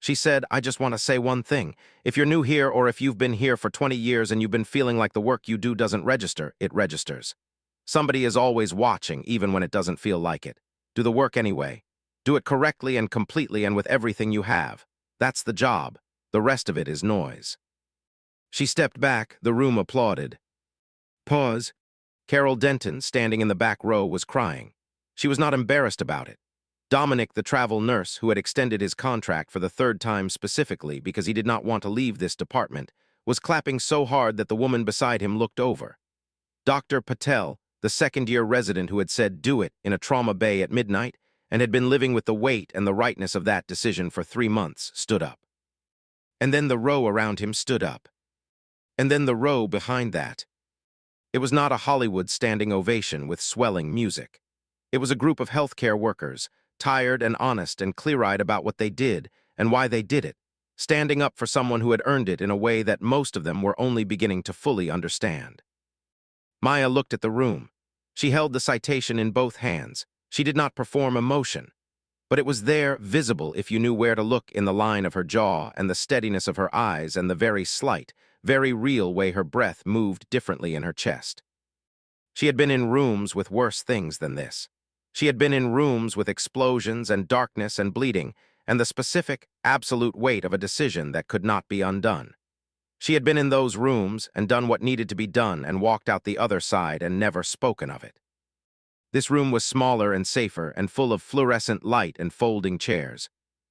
She said, "I just want to say one thing. If you're new here or if you've been here for 20 years and you've been feeling like the work you do doesn't register, it registers. Somebody is always watching, even when it doesn't feel like it. Do the work anyway. Do it correctly and completely and with everything you have. That's the job. The rest of it is noise." She stepped back. The room applauded. Pause. Carol Denton, standing in the back row, was crying. She was not embarrassed about it. Dominic, the travel nurse, who had extended his contract for the third time specifically because he did not want to leave this department, was clapping so hard that the woman beside him looked over. Dr. Patel, the second-year resident who had said "do it" in a trauma bay at midnight and had been living with the weight and the rightness of that decision for 3 months, stood up. And then the row around him stood up. And then the row behind that. It was not a Hollywood standing ovation with swelling music. It was a group of healthcare workers, tired and honest and clear-eyed about what they did and why they did it, standing up for someone who had earned it in a way that most of them were only beginning to fully understand. Maya looked at the room. She held the citation in both hands. She did not perform emotion, but it was there, visible if you knew where to look, in the line of her jaw and the steadiness of her eyes and the very slight, very real way her breath moved differently in her chest. She had been in rooms with worse things than this. She had been in rooms with explosions and darkness and bleeding, and the specific, absolute weight of a decision that could not be undone. She had been in those rooms and done what needed to be done and walked out the other side and never spoken of it. This room was smaller and safer and full of fluorescent light and folding chairs.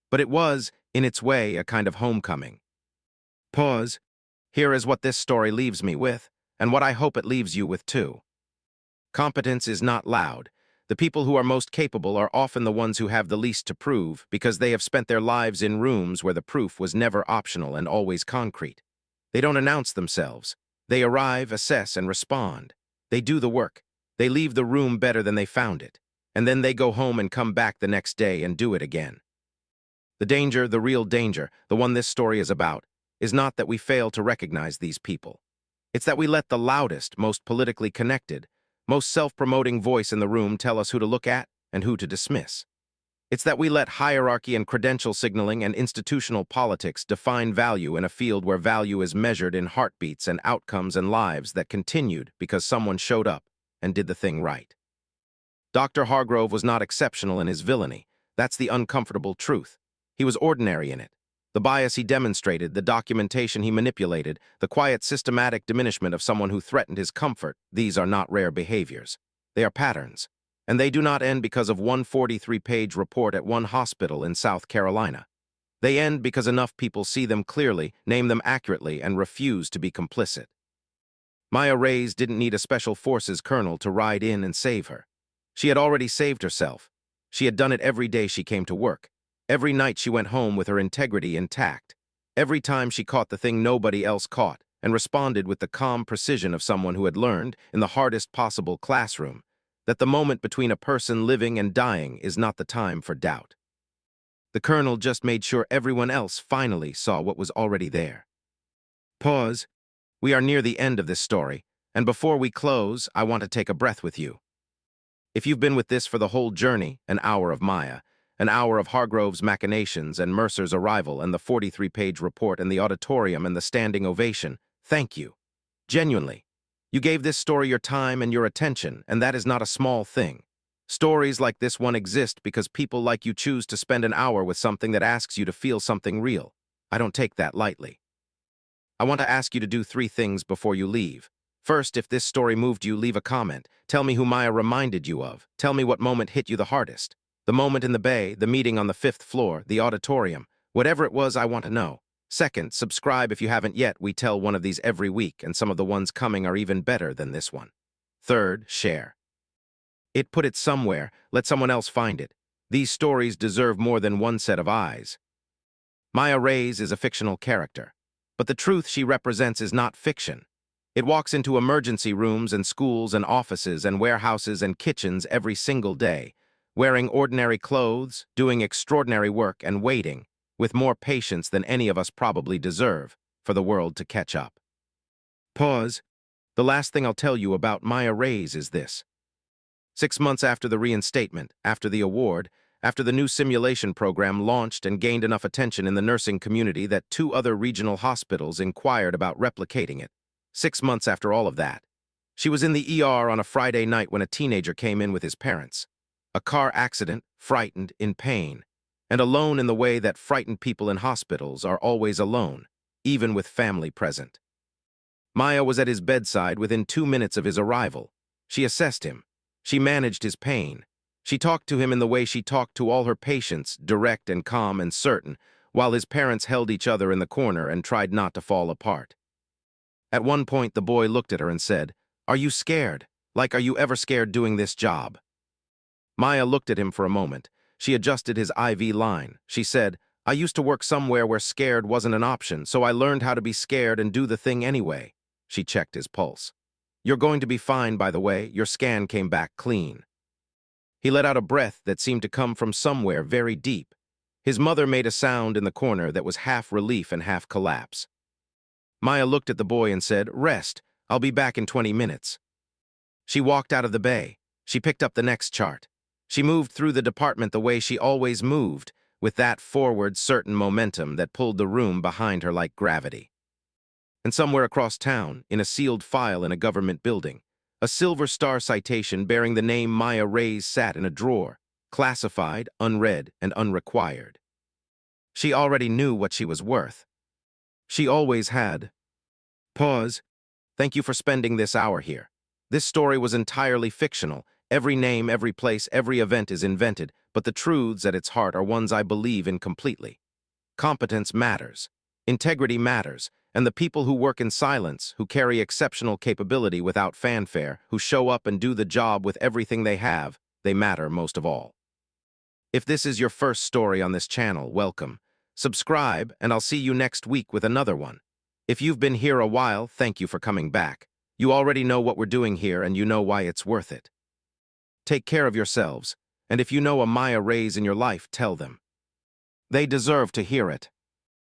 But it was, in its way, a kind of homecoming. Pause. Here is what this story leaves me with, and what I hope it leaves you with too. Competence is not loud. The people who are most capable are often the ones who have the least to prove because they have spent their lives in rooms where the proof was never optional and always concrete. They don't announce themselves. They arrive, assess, and respond. They do the work. They leave the room better than they found it. And then they go home and come back the next day and do it again. The danger, the real danger, the one this story is about, is not that we fail to recognize these people. It's that we let the loudest, most politically connected, most self-promoting voice in the room tell us who to look at and who to dismiss. It's that we let hierarchy and credential signaling and institutional politics define value in a field where value is measured in heartbeats and outcomes and lives that continued because someone showed up and did the thing right. Dr. Hargrove was not exceptional in his villainy. That's the uncomfortable truth. He was ordinary in it. The bias he demonstrated, the documentation he manipulated, the quiet systematic diminishment of someone who threatened his comfort, these are not rare behaviors. They are patterns. And they do not end because of one 43-page report at one hospital in South Carolina. They end because enough people see them clearly, name them accurately, and refuse to be complicit. Maya Reyes didn't need a special forces colonel to ride in and save her. She had already saved herself. She had done it every day she came to work. Every night she went home with her integrity intact. Every time she caught the thing nobody else caught and responded with the calm precision of someone who had learned, in the hardest possible classroom, that the moment between a person living and dying is not the time for doubt. The colonel just made sure everyone else finally saw what was already there. Pause. We are near the end of this story, and before we close, I want to take a breath with you. If you've been with this for the whole journey, an hour of Maya, an hour of Hargrove's machinations and Mercer's arrival and the 43-page report and the auditorium and the standing ovation, thank you. Genuinely. You gave this story your time and your attention, and that is not a small thing. Stories like this one exist because people like you choose to spend an hour with something that asks you to feel something real. I don't take that lightly. I want to ask you to do 3 things before you leave. First, if this story moved you, leave a comment. Tell me who Maya reminded you of. Tell me what moment hit you the hardest. The moment in the bay, the meeting on the 5th floor, the auditorium. Whatever it was, I want to know. Second, subscribe if you haven't yet. We tell one of these every week, and some of the ones coming are even better than this one. Third, share. Put it somewhere. Let someone else find it. These stories deserve more than one set of eyes. Maya Reyes is a fictional character, but the truth she represents is not fiction. It walks into emergency rooms and schools and offices and warehouses and kitchens every single day, wearing ordinary clothes, doing extraordinary work, and waiting, with more patience than any of us probably deserve, for the world to catch up. Pause. The last thing I'll tell you about Maya Reyes is this. 6 months after the reinstatement, after the award, after the new simulation program launched and gained enough attention in the nursing community that 2 other regional hospitals inquired about replicating it, 6 months after all of that, she was in the ER on a Friday night when a teenager came in with his parents. A car accident, frightened, in pain, and alone in the way that frightened people in hospitals are always alone, even with family present. Maya was at his bedside within 2 minutes of his arrival. She assessed him. She managed his pain. She talked to him in the way she talked to all her patients, direct and calm and certain, while his parents held each other in the corner and tried not to fall apart. At one point, the boy looked at her and said, "Are you scared? Like, are you ever scared doing this job?" Maya looked at him for a moment. She adjusted his IV line. She said, "I used to work somewhere where scared wasn't an option, so I learned how to be scared and do the thing anyway." She checked his pulse. "You're going to be fine, by the way. Your scan came back clean." He let out a breath that seemed to come from somewhere very deep. His mother made a sound in the corner that was half relief and half collapse. Maya looked at the boy and said, "Rest. I'll be back in 20 minutes." She walked out of the bay. She picked up the next chart. She moved through the department the way she always moved, with that forward, certain momentum that pulled the room behind her like gravity. And somewhere across town, in a sealed file in a government building, A Silver Star citation bearing the name Maya Reyes sat in a drawer, classified, unread, and unrequired. She already knew what she was worth. She always had. Pause. Thank you for spending this hour here. This story was entirely fictional. Every name, every place, every event is invented, but the truths at its heart are ones I believe in completely. Competence matters. Integrity matters. And the people who work in silence, who carry exceptional capability without fanfare, who show up and do the job with everything they have, they matter most of all. If this is your first story on this channel, welcome. Subscribe, and I'll see you next week with another one. If you've been here a while, thank you for coming back. You already know what we're doing here, and you know why it's worth it. Take care of yourselves, and if you know a Maya Reyes in your life, tell them. They deserve to hear it.